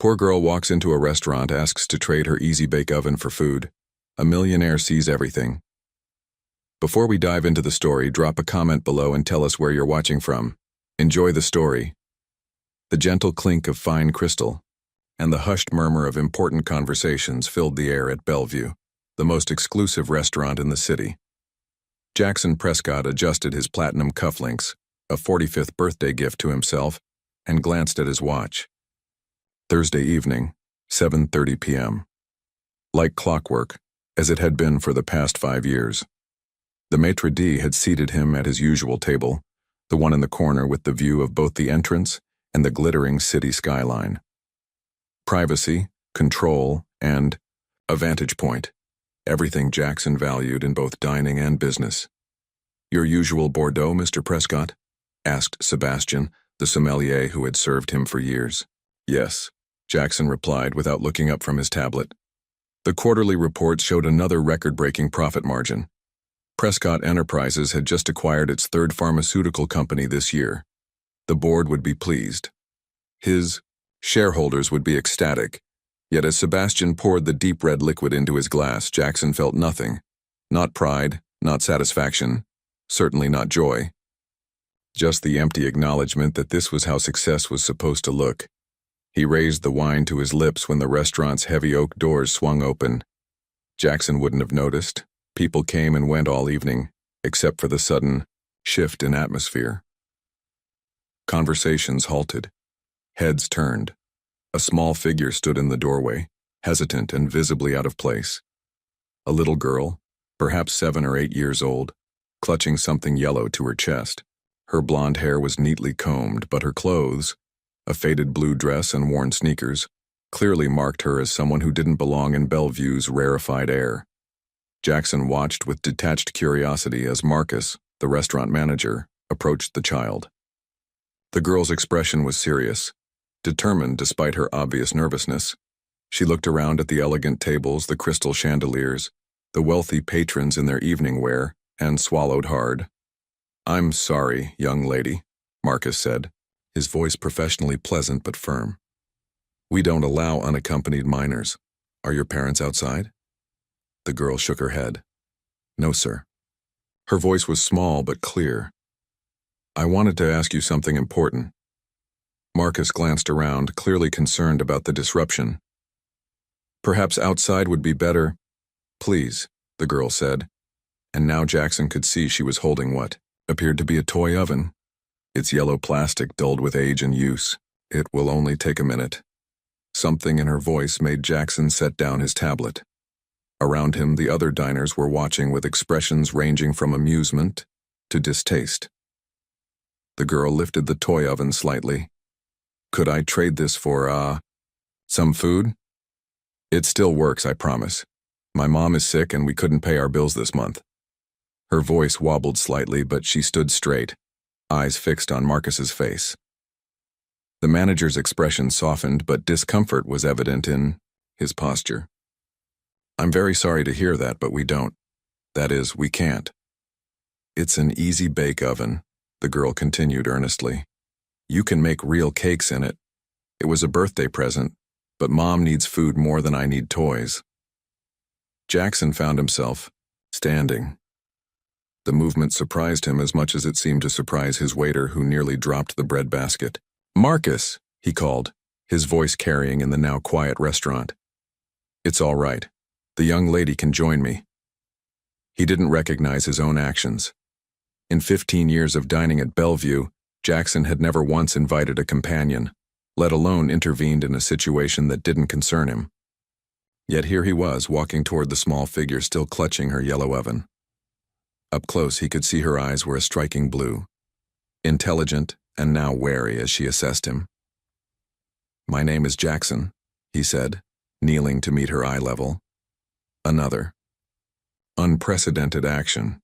Poor girl walks into a restaurant, asks to trade her easy bake oven for food. A millionaire sees everything. Before we dive into the story, drop a comment below and tell us where you're watching from. Enjoy the story. The gentle clink of fine crystal and the hushed murmur of important conversations filled the air at Bellevue, the most exclusive restaurant in the city. Jackson Prescott adjusted his platinum cufflinks, a 45th birthday gift to himself, and glanced at his watch. Thursday evening, 7:30 p.m. Like clockwork, as it had been for the past 5 years. The maitre d' had seated him at his usual table, the one in the corner with the view of both the entrance and the glittering city skyline. Privacy, control, and a vantage point. Everything Jackson valued in both dining and business. "Your usual Bordeaux, Mr. Prescott?" asked Sebastian, the sommelier who had served him for years. "Yes," Jackson replied without looking up from his tablet. The quarterly reports showed another record-breaking profit margin. Prescott Enterprises had just acquired its third pharmaceutical company this year. The board would be pleased. His shareholders would be ecstatic. Yet as Sebastian poured the deep red liquid into his glass, Jackson felt nothing. Not pride, not satisfaction, certainly not joy. Just the empty acknowledgement that this was how success was supposed to look. He raised the wine to his lips when the restaurant's heavy oak doors swung open. Jackson wouldn't have noticed. People came and went all evening, except for the sudden shift in atmosphere. Conversations halted. Heads turned. A small figure stood in the doorway, hesitant and visibly out of place. A little girl, perhaps 7 or 8 years old, clutching something yellow to her chest. Her blonde hair was neatly combed, but her clothes, a faded blue dress and worn sneakers, clearly marked her as someone who didn't belong in Bellevue's rarefied air. Jackson watched with detached curiosity as Marcus, the restaurant manager, approached the child. The girl's expression was serious, determined despite her obvious nervousness. She looked around at the elegant tables, the crystal chandeliers, the wealthy patrons in their evening wear, and swallowed hard. "I'm sorry, young lady," Marcus said, his voice professionally pleasant but firm. "We don't allow unaccompanied minors. Are your parents outside?" The girl shook her head. "No, sir." Her voice was small but clear. "I wanted to ask you something important." Marcus glanced around, clearly concerned about the disruption. "Perhaps outside would be better." "Please," the girl said, and now Jackson could see she was holding what appeared to be a toy oven. Its yellow plastic dulled with age and use. "It will only take a minute." Something in her voice made Jackson set down his tablet. Around him, the other diners were watching with expressions ranging from amusement to distaste. The girl lifted the toy oven slightly. "Could I trade this for, some food?" "It still works, I promise. My mom is sick and we couldn't pay our bills this month." Her voice wobbled slightly, but she stood straight, eyes fixed on Marcus's face. The manager's expression softened, but discomfort was evident in his posture. "I'm very sorry to hear that, but we don't. That is, we can't." "It's an easy bake oven," the girl continued earnestly. "You can make real cakes in it. It was a birthday present, but Mom needs food more than I need toys." Jackson found himself standing. The movement surprised him as much as it seemed to surprise his waiter, who nearly dropped the bread basket. "Marcus," he called, his voice carrying in the now quiet restaurant. "It's all right. The young lady can join me." He didn't recognize his own actions. In 15 years of dining at Bellevue, Jackson had never once invited a companion, let alone intervened in a situation that didn't concern him. Yet here he was, walking toward the small figure still clutching her yellow oven. Up close, he could see her eyes were a striking blue, intelligent and now wary as she assessed him. "My name is Jackson," he said, kneeling to meet her eye level. Another unprecedented action.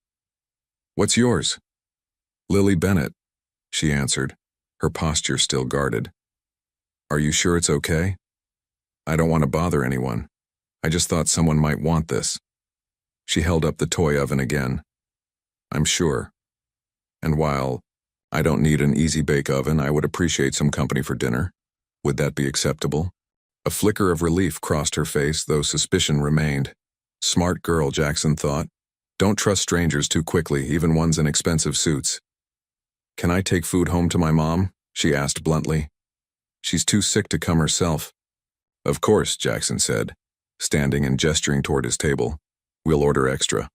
"What's yours?" "Lily Bennett," she answered, her posture still guarded. "Are you sure it's okay?" "I don't want to bother anyone. I just thought someone might want this." She held up the toy oven again. "I'm sure. And while I don't need an easy bake oven, I would appreciate some company for dinner. Would that be acceptable?" A flicker of relief crossed her face, though suspicion remained. Smart girl, Jackson thought. Don't trust strangers too quickly, even ones in expensive suits. Can I take food home to my mom? She asked bluntly. She's too sick to come herself. Of course, Jackson said, standing and gesturing toward his table. We'll order extra.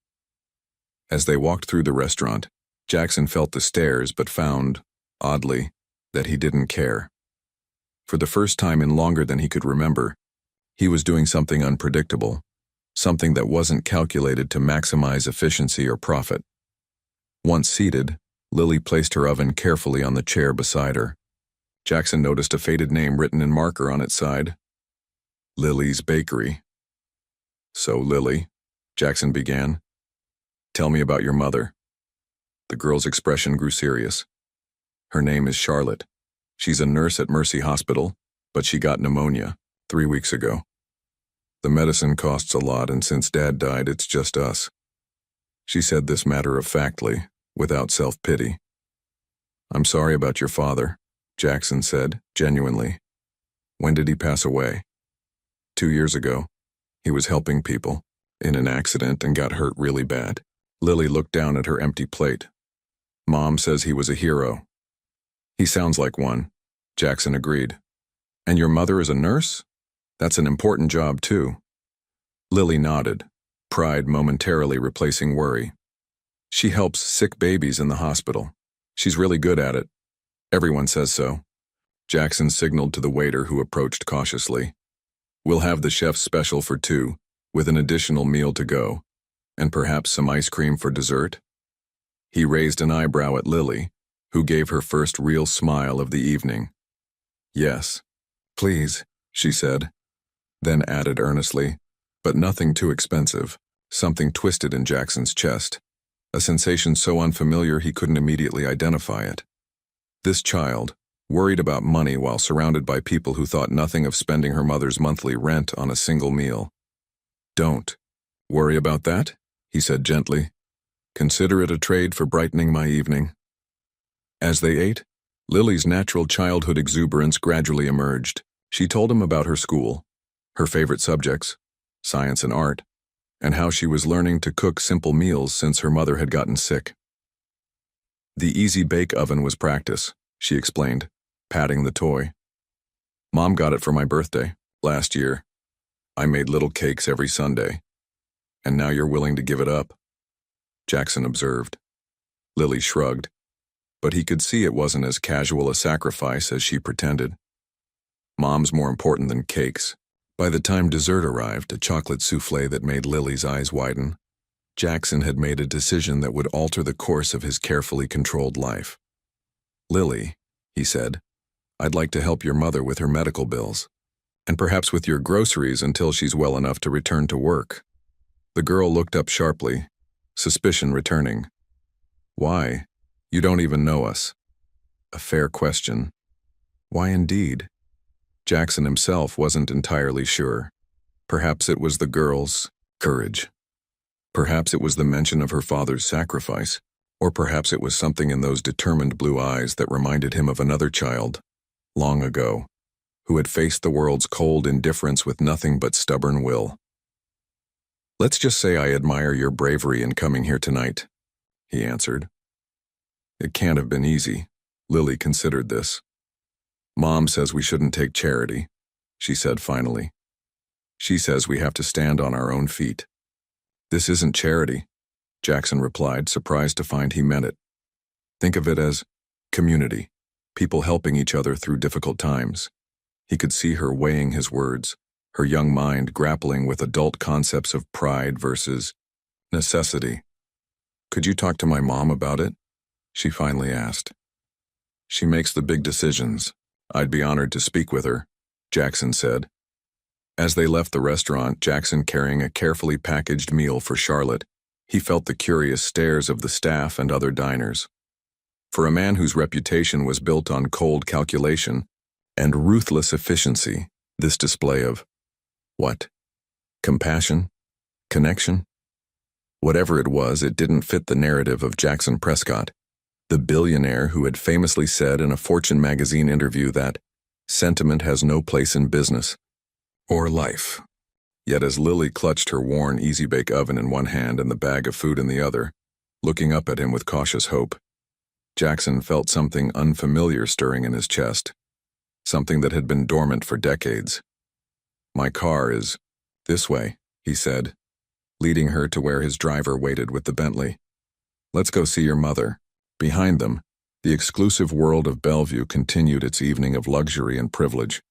As they walked through the restaurant, Jackson felt the stares but found, oddly, that he didn't care. For the first time in longer than he could remember, he was doing something unpredictable, something that wasn't calculated to maximize efficiency or profit. Once seated, Lily placed her oven carefully on the chair beside her. Jackson noticed a faded name written in marker on its side. Lily's Bakery. So, Lily, Jackson began, tell me about your mother. The girl's expression grew serious. Her name is Charlotte. She's a nurse at Mercy Hospital, but she got pneumonia 3 weeks ago. The medicine costs a lot, and since Dad died, it's just us. She said this matter-of-factly, without self-pity. I'm sorry about your father, Jackson said, genuinely. When did he pass away? 2 years ago. He was helping people in an accident and got hurt really bad. Lily looked down at her empty plate. Mom says he was a hero. He sounds like one, Jackson agreed. And your mother is a nurse? That's an important job, too. Lily nodded, pride momentarily replacing worry. She helps sick babies in the hospital. She's really good at it. Everyone says so. Jackson signaled to the waiter, who approached cautiously. We'll have the chef's special for 2, with an additional meal to go, and perhaps some ice cream for dessert. He raised an eyebrow at Lily, who gave her first real smile of the evening. Yes, please, she said, then added earnestly, but nothing too expensive. Something twisted in Jackson's chest, a sensation so unfamiliar he couldn't immediately identify it. This child, worried about money while surrounded by people who thought nothing of spending her mother's monthly rent on a single meal. Don't worry about that, he said gently. Consider it a trade for brightening my evening. As they ate, Lily's natural childhood exuberance gradually emerged. She told him about her school, her favorite subjects, science and art, and how she was learning to cook simple meals since her mother had gotten sick. The easy bake oven was practice, she explained, patting the toy. Mom got it for my birthday, last year. I made little cakes every Sunday. And now you're willing to give it up? Jackson observed. Lily shrugged, but he could see it wasn't as casual a sacrifice as she pretended. Mom's more important than cakes. By the time dessert arrived, a chocolate souffle that made Lily's eyes widen, Jackson had made a decision that would alter the course of his carefully controlled life. Lily, he said, I'd like to help your mother with her medical bills, and perhaps with your groceries until she's well enough to return to work. The girl looked up sharply, suspicion returning. Why? You don't even know us. A fair question. Why indeed? Jackson himself wasn't entirely sure. Perhaps it was the girl's courage. Perhaps it was the mention of her father's sacrifice, or perhaps it was something in those determined blue eyes that reminded him of another child, long ago, who had faced the world's cold indifference with nothing but stubborn will. Let's just say I admire your bravery in coming here tonight, he answered. It can't have been easy. Lily considered this. Mom says we shouldn't take charity, she said finally. She says we have to stand on our own feet. This isn't charity, Jackson replied, surprised to find he meant it. Think of it as community, people helping each other through difficult times. He could see her weighing his words, her young mind grappling with adult concepts of pride versus necessity. Could you talk to my mom about it? She finally asked. She makes the big decisions. I'd be honored to speak with her, Jackson said. As they left the restaurant, Jackson carrying a carefully packaged meal for Charlotte, he felt the curious stares of the staff and other diners. For a man whose reputation was built on cold calculation and ruthless efficiency, this display of, what? Compassion? Connection? Whatever it was, it didn't fit the narrative of Jackson Prescott, the billionaire who had famously said in a Fortune magazine interview that sentiment has no place in business. or life. Yet as Lily clutched her worn Easy-Bake oven in one hand and the bag of food in the other, looking up at him with cautious hope, Jackson felt something unfamiliar stirring in his chest, something that had been dormant for decades. "My car is this way," he said, leading her to where his driver waited with the Bentley. "Let's go see your mother." Behind them, the exclusive world of Bellevue continued its evening of luxury and privilege.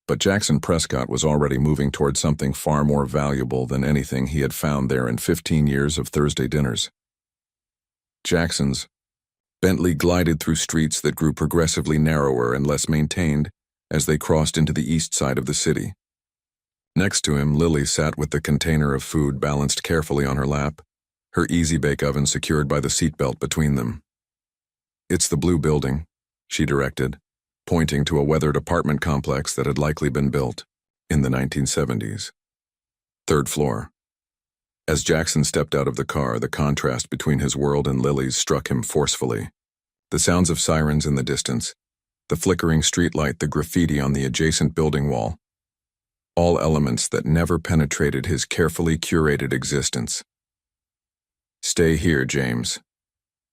But Jackson Prescott was already moving toward something far more valuable than anything he had found there in 15 years of Thursday dinners. Jackson's Bentley glided through streets that grew progressively narrower and less maintained as they crossed into the east side of the city. Next to him, Lily sat with the container of food balanced carefully on her lap, her Easy-Bake oven secured by the seatbelt between them. "It's the blue building," she directed, pointing to a weathered apartment complex that had likely been built in the 1970s. "Third floor." As Jackson stepped out of the car, the contrast between his world and Lily's struck him forcefully. The sounds of sirens in the distance, the flickering streetlight, the graffiti on the adjacent building wall, all elements that never penetrated his carefully curated existence. "Stay here, James,"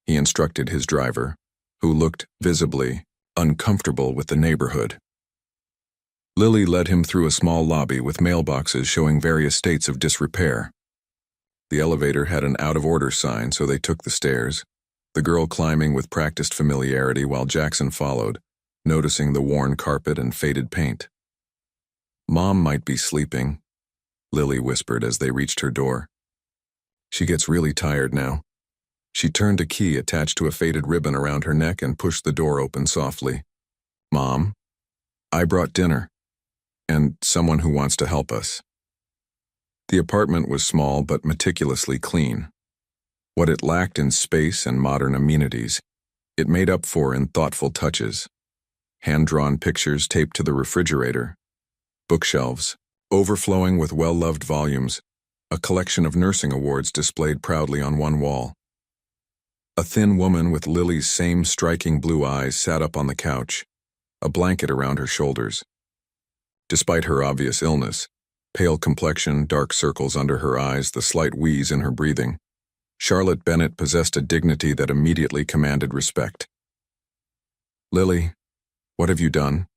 he instructed his driver, who looked visibly uncomfortable with the neighborhood. Lily led him through a small lobby with mailboxes showing various states of disrepair. The elevator had an out-of-order sign, so they took the stairs, the girl climbing with practiced familiarity while Jackson followed, noticing the worn carpet and faded paint. "Mom might be sleeping," Lily whispered as they reached her door. "She gets really tired now." She turned a key attached to a faded ribbon around her neck and pushed the door open softly. "Mom, I brought dinner, and someone who wants to help us." The apartment was small but meticulously clean. What it lacked in space and modern amenities, it made up for in thoughtful touches. Hand-drawn pictures taped to the refrigerator, bookshelves overflowing with well-loved volumes, a collection of nursing awards displayed proudly on one wall. A thin woman with Lily's same striking blue eyes sat up on the couch, a blanket around her shoulders. Despite her obvious illness, pale complexion, dark circles under her eyes, the slight wheeze in her breathing, Charlotte Bennett possessed a dignity that immediately commanded respect. "Lily, what have you done?"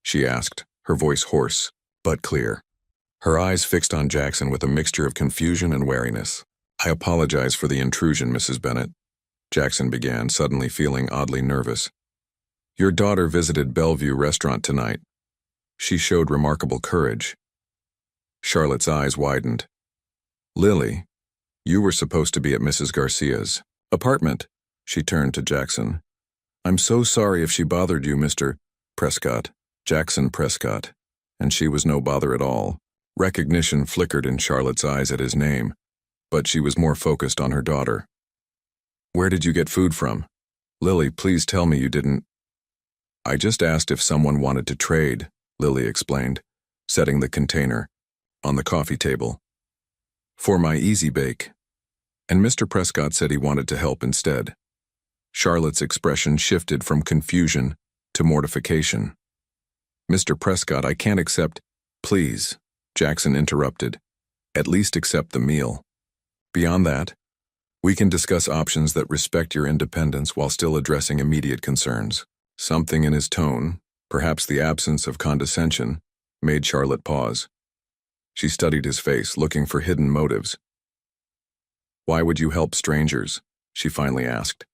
she asked, her voice hoarse, but clear. Her eyes fixed on Jackson with a mixture of confusion and wariness. "I apologize for the intrusion, Mrs. Bennett," Jackson began, suddenly feeling oddly nervous. "Your daughter visited Bellevue Restaurant tonight. She showed remarkable courage." Charlotte's eyes widened. "Lily, you were supposed to be at Mrs. Garcia's apartment." She turned to Jackson. "I'm so sorry if she bothered you, Mr. Prescott." Jackson Prescott. And she was no bother at all. Recognition flickered in Charlotte's eyes at his name, but she was more focused on her daughter. "Where did you get food from? Lily, please tell me you didn't." "I just asked if someone wanted to trade," Lily explained, setting the container on the coffee table. "For my Easy-Bake. And Mr. Prescott said he wanted to help instead." Charlotte's expression shifted from confusion to mortification. "Mr. Prescott, I can't accept—" "Please," Jackson interrupted. "At least accept the meal. Beyond that, we can discuss options that respect your independence while still addressing immediate concerns." Something in his tone, perhaps the absence of condescension, made Charlotte pause. She studied his face, looking for hidden motives. "Why would you help strangers?" she finally asked.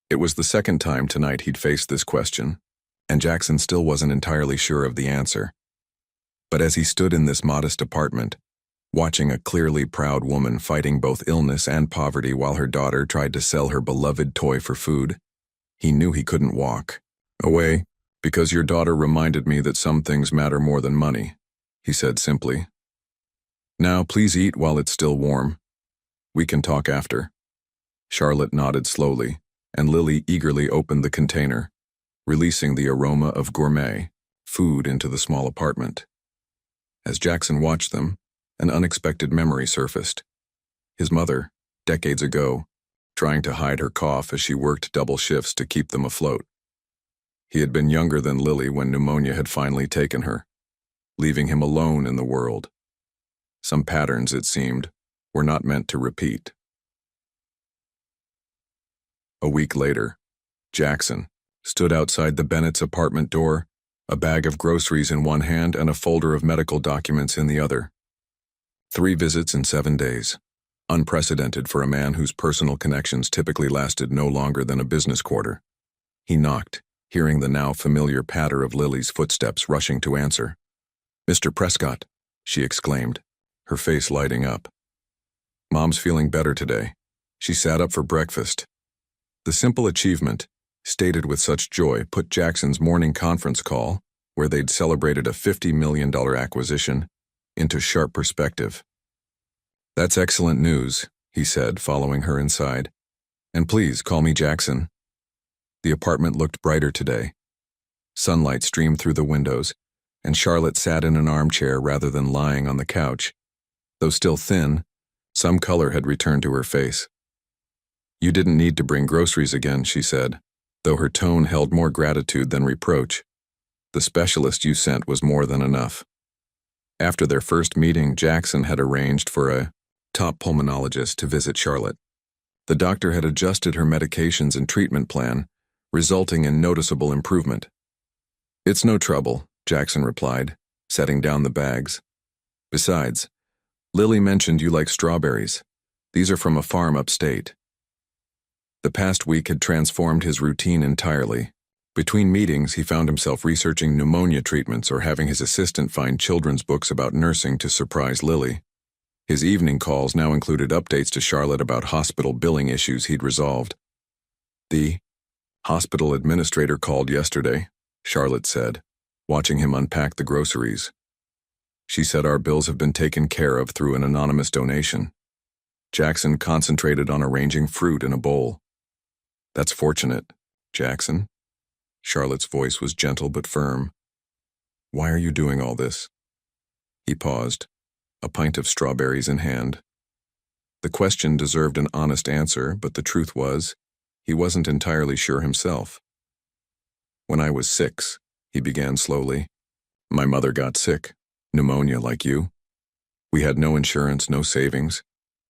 It was the second time tonight he'd faced this question, and Jackson still wasn't entirely sure of the answer. But as he stood in this modest apartment, watching a clearly proud woman fighting both illness and poverty while her daughter tried to sell her beloved toy for food, he knew he couldn't walk away, "Because your daughter reminded me that some things matter more than money," he said simply. "Now please eat while it's still warm. We can talk after." Charlotte nodded slowly, and Lily eagerly opened the container, releasing the aroma of gourmet food into the small apartment. As Jackson watched them, an unexpected memory surfaced. His mother, decades ago, trying to hide her cough as she worked double shifts to keep them afloat. He had been younger than Lily when pneumonia had finally taken her. leaving him alone in the world. Some patterns, it seemed, were not meant to repeat. A week later, Jackson stood outside the Bennett's apartment door, a bag of groceries in one hand and a folder of medical documents in the other. 3 visits in 7 days, unprecedented for a man whose personal connections typically lasted no longer than a business quarter. He knocked, hearing the now familiar patter of Lily's footsteps rushing to answer. "Mr. Prescott," she exclaimed, her face lighting up. "Mom's feeling better today. She sat up for breakfast." The simple achievement, stated with such joy, put Jackson's morning conference call, where they'd celebrated a $50 million acquisition, into sharp perspective. "That's excellent news," he said, following her inside. "And please call me Jackson." The apartment looked brighter today. Sunlight streamed through the windows, and Charlotte sat in an armchair rather than lying on the couch. Though still thin, some color had returned to her face. "You didn't need to bring groceries again," she said, though her tone held more gratitude than reproach. "The specialist you sent was more than enough." After their first meeting, Jackson had arranged for a top pulmonologist to visit Charlotte. The doctor had adjusted her medications and treatment plan, resulting in noticeable improvement. "It's no trouble," Jackson replied, setting down the bags. "Besides, Lily mentioned you like strawberries. These are from a farm upstate." The past week had transformed his routine entirely. Between meetings, he found himself researching pneumonia treatments or having his assistant find children's books about nursing to surprise Lily. His evening calls now included updates to Charlotte about hospital billing issues he'd resolved. "The hospital administrator called yesterday," Charlotte said, watching him unpack the groceries. "She said our bills have been taken care of through an anonymous donation." Jackson concentrated on arranging fruit in a bowl. "That's fortunate, Jackson." Charlotte's voice was gentle but firm. "Why are you doing all this?" He paused, a pint of strawberries in hand. The question deserved an honest answer, but the truth was, he wasn't entirely sure himself. "When I was 6, he began slowly, "my mother got sick, pneumonia like you. We had no insurance, no savings.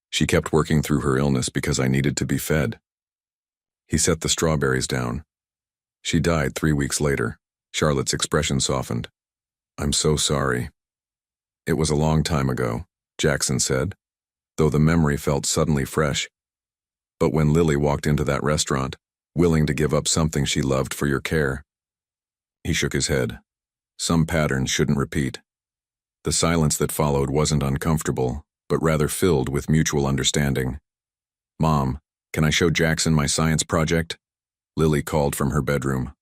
She kept working through her illness because I needed to be fed." He set the strawberries down. "She died 3 weeks later." Charlotte's expression softened. "I'm so sorry." "It was a long time ago," Jackson said, though the memory felt suddenly fresh. "But when Lily walked into that restaurant, willing to give up something she loved for your care." He shook his head. Some patterns shouldn't repeat. The silence that followed wasn't uncomfortable, but rather filled with mutual understanding. "Mom, can I show Jackson my science project?" Lily called from her bedroom.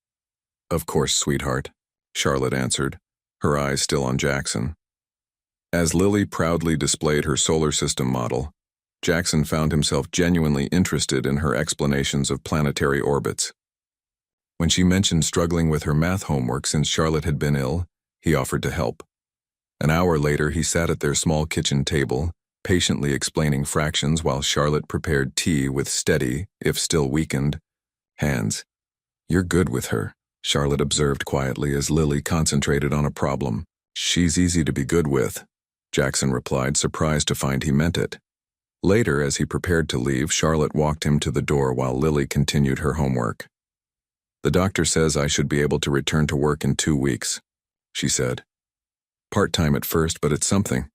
"Of course, sweetheart," Charlotte answered, her eyes still on Jackson. As Lily proudly displayed her solar system model, Jackson found himself genuinely interested in her explanations of planetary orbits. When she mentioned struggling with her math homework since Charlotte had been ill, he offered to help. An hour later, he sat at their small kitchen table, patiently explaining fractions while Charlotte prepared tea with steady, if still weakened, hands. "You're good with her," Charlotte observed quietly as Lily concentrated on a problem. "She's easy to be good with," Jackson replied, surprised to find he meant it. Later, as he prepared to leave, Charlotte walked him to the door while Lily continued her homework. "The doctor says I should be able to return to work in 2 weeks," she said. "Part-time at first, but it's something."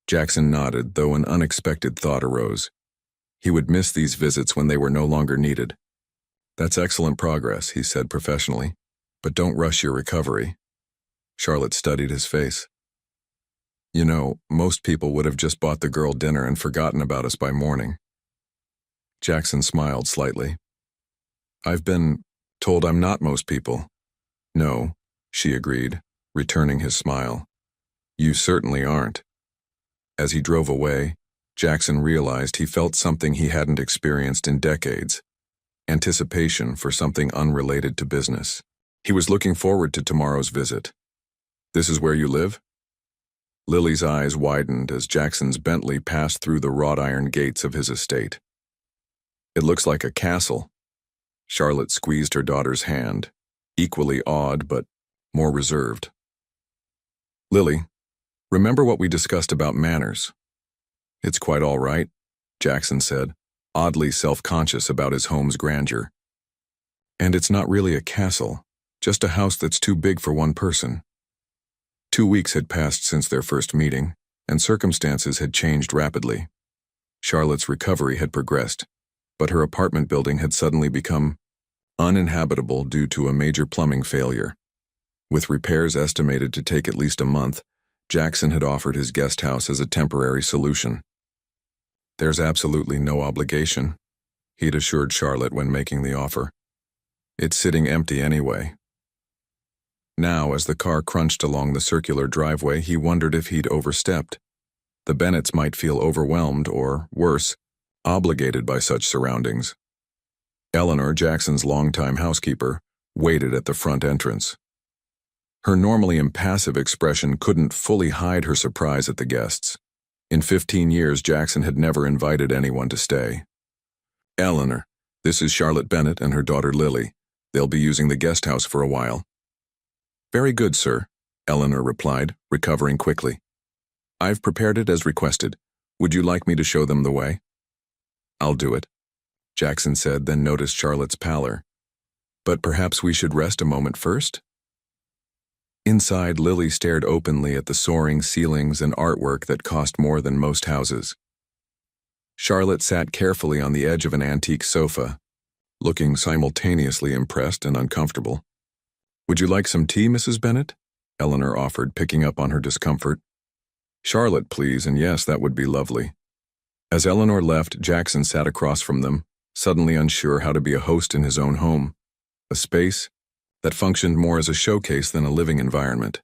Jackson nodded, though an unexpected thought arose. He would miss these visits when they were no longer needed. "That's excellent progress," he said professionally, "but don't rush your recovery." Charlotte studied his face. "You know, most people would have just bought the girl dinner and forgotten about us by morning." Jackson smiled slightly. "I've been told I'm not most people." "No," she agreed, returning his smile. "You certainly aren't." As he drove away, Jackson realized he felt something he hadn't experienced in decades. Anticipation for something unrelated to business. He was looking forward to tomorrow's visit. "This is where you live?" Lily's eyes widened as Jackson's Bentley passed through the wrought iron gates of his estate. "It looks like a castle." Charlotte squeezed her daughter's hand, equally awed but more reserved. Lily, remember what we discussed about manners? It's quite all right, Jackson said, oddly self-conscious about his home's grandeur. And it's not really a castle, just a house that's too big for one person. 2 weeks had passed since their first meeting, and circumstances had changed rapidly. Charlotte's recovery had progressed, but her apartment building had suddenly become uninhabitable due to a major plumbing failure. With repairs estimated to take at least a month, Jackson had offered his guest house as a temporary solution. There's absolutely no obligation, he'd assured Charlotte when making the offer. It's sitting empty anyway. Now, as the car crunched along the circular driveway, he wondered if he'd overstepped. The Bennetts might feel overwhelmed or, worse, obligated by such surroundings. Eleanor, Jackson's longtime housekeeper, waited at the front entrance. Her normally impassive expression couldn't fully hide her surprise at the guests. In 15 years, Jackson had never invited anyone to stay. Eleanor, this is Charlotte Bennett and her daughter Lily. They'll be using the guest house for a while. Very good, sir, Eleanor replied, recovering quickly. I've prepared it as requested. Would you like me to show them the way? I'll do it, Jackson said, then noticed Charlotte's pallor. But perhaps we should rest a moment first? Inside, Lily stared openly at the soaring ceilings and artwork that cost more than most houses. Charlotte sat carefully on the edge of an antique sofa, looking simultaneously impressed and uncomfortable. Would you like some tea, Mrs. Bennett? Eleanor offered, picking up on her discomfort. Charlotte, please, and yes, that would be lovely. As Eleanor left, Jackson sat across from them, suddenly unsure how to be a host in his own home, a space that functioned more as a showcase than a living environment.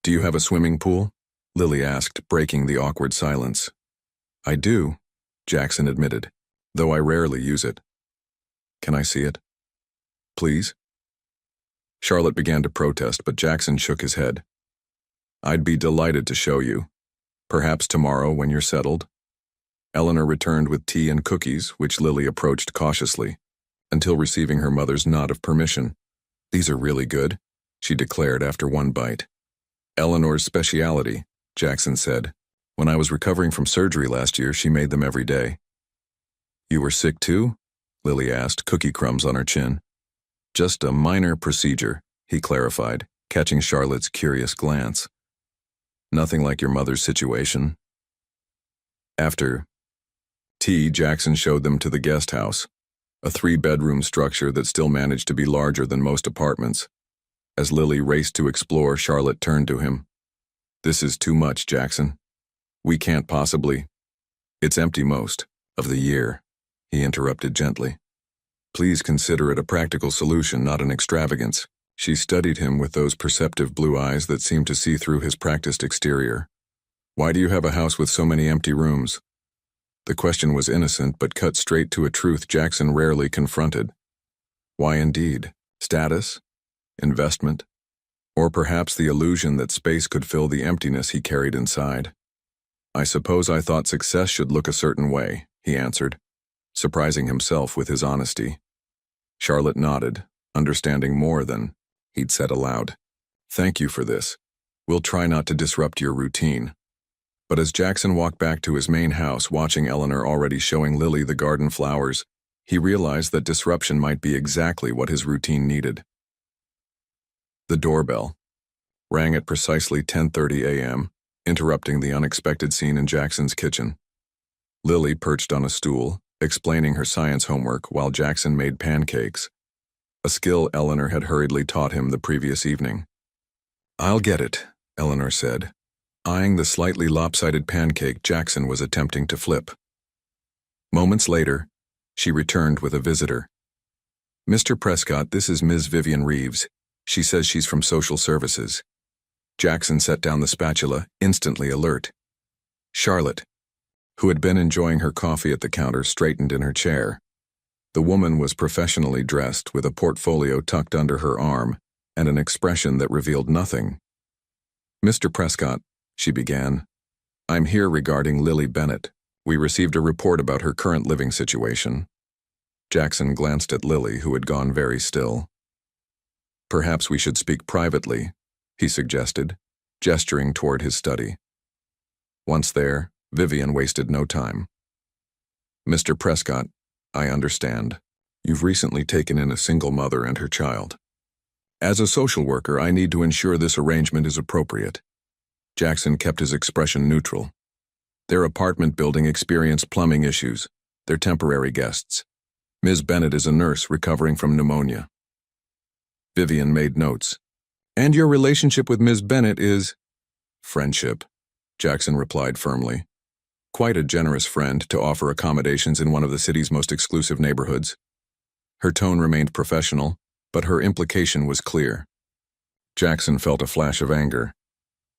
Do you have a swimming pool? Lily asked, breaking the awkward silence. I do, Jackson admitted, though I rarely use it. Can I see it? Please? Charlotte began to protest, but Jackson shook his head. I'd be delighted to show you. Perhaps tomorrow when you're settled. Eleanor returned with tea and cookies, which Lily approached cautiously, until receiving her mother's nod of permission. These are really good, she declared after one bite. Eleanor's specialty, Jackson said. When I was recovering from surgery last year, she made them every day. You were sick too? Lily asked, cookie crumbs on her chin. Just a minor procedure, he clarified, catching Charlotte's curious glance. Nothing like your mother's situation. After tea, Jackson showed them to the guest house, a 3-bedroom structure that still managed to be larger than most apartments. As Lily raced to explore, Charlotte turned to him. This is too much, Jackson. We can't possibly. It's empty most of the year, he interrupted gently. Please consider it a practical solution, not an extravagance. She studied him with those perceptive blue eyes that seemed to see through his practiced exterior. Why do you have a house with so many empty rooms? The question was innocent, but cut straight to a truth Jackson rarely confronted. Why indeed? Status? Investment? Or perhaps the illusion that space could fill the emptiness he carried inside? I suppose I thought success should look a certain way, he answered, surprising himself with his honesty. Charlotte nodded, understanding more than he'd said aloud. Thank you for this. We'll try not to disrupt your routine. But as Jackson walked back to his main house, watching Eleanor already showing Lily the garden flowers, he realized that disruption might be exactly what his routine needed. The doorbell rang at precisely 10:30 a.m., interrupting the unexpected scene in Jackson's kitchen. Lily perched on a stool, explaining her science homework while Jackson made pancakes, a skill Eleanor had hurriedly taught him the previous evening. I'll get it, Eleanor said, eyeing the slightly lopsided pancake Jackson was attempting to flip. Moments later, she returned with a visitor. Mr. Prescott, this is Ms. Vivian Reeves. She says she's from social services. Jackson set down the spatula, instantly alert. Charlotte, who had been enjoying her coffee at the counter, straightened in her chair. The woman was professionally dressed, with a portfolio tucked under her arm and an expression that revealed nothing. Mr. Prescott, she began, I'm here regarding Lily Bennett. We received a report about her current living situation. Jackson glanced at Lily, who had gone very still. Perhaps we should speak privately, he suggested, gesturing toward his study. Once there, Vivian wasted no time. "Mr. Prescott, I understand. You've recently taken in a single mother and her child. As a social worker, I need to ensure this arrangement is appropriate." Jackson kept his expression neutral. "Their apartment building experienced plumbing issues. They're temporary guests. Ms. Bennett is a nurse recovering from pneumonia." Vivian made notes. "And your relationship with Ms. Bennett is—" "Friendship," Jackson replied firmly. "Quite a generous friend to offer accommodations in one of the city's most exclusive neighborhoods." Her tone remained professional, but her implication was clear. Jackson felt a flash of anger.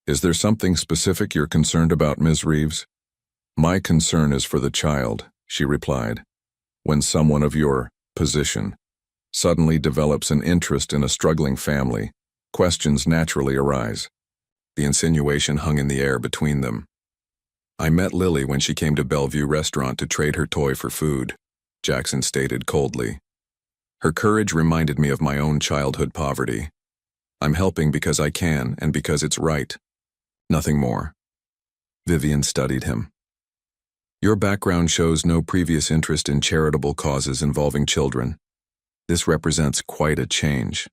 "Is there something specific you're concerned about, Ms. Reeves?" "My concern is for the child," she replied. "When someone of your position suddenly develops an interest in a struggling family, questions naturally arise." The insinuation hung in the air between them. "I met Lily when she came to Bellevue Restaurant to trade her toy for food," Jackson stated coldly. "Her courage reminded me of my own childhood poverty. I'm helping because I can and because it's right. Nothing more." Vivian studied him. "Your background shows no previous interest in charitable causes involving children. This represents quite a change."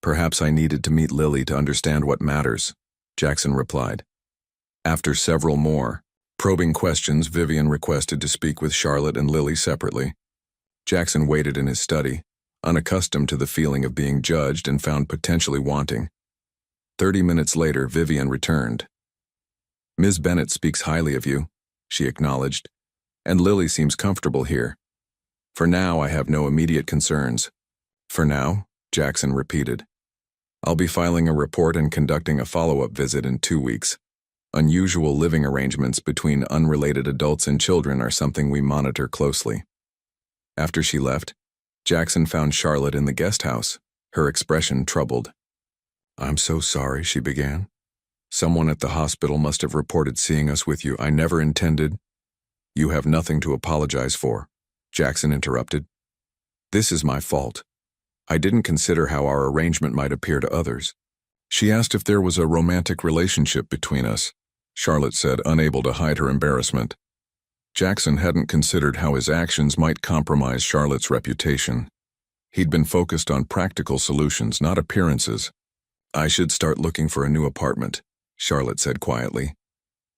"Perhaps I needed to meet Lily to understand what matters," Jackson replied. After several more probing questions, Vivian requested to speak with Charlotte and Lily separately. Jackson waited in his study, unaccustomed to the feeling of being judged and found potentially wanting. 30 minutes later, Vivian returned. "Ms. Bennett speaks highly of you," she acknowledged, "and Lily seems comfortable here. For now, I have no immediate concerns." "For now?" Jackson repeated. "I'll be filing a report and conducting a follow-up visit in 2 weeks. Unusual living arrangements between unrelated adults and children are something we monitor closely." After she left, Jackson found Charlotte in the guest house, her expression troubled. "I'm so sorry," she began. "Someone at the hospital must have reported seeing us with you. I never intended—" "You have nothing to apologize for," Jackson interrupted. "This is my fault. I didn't consider how our arrangement might appear to others." "She asked if there was a romantic relationship between us," Charlotte said, unable to hide her embarrassment. Jackson hadn't considered how his actions might compromise Charlotte's reputation. He'd been focused on practical solutions, not appearances. "I should start looking for a new apartment," Charlotte said quietly.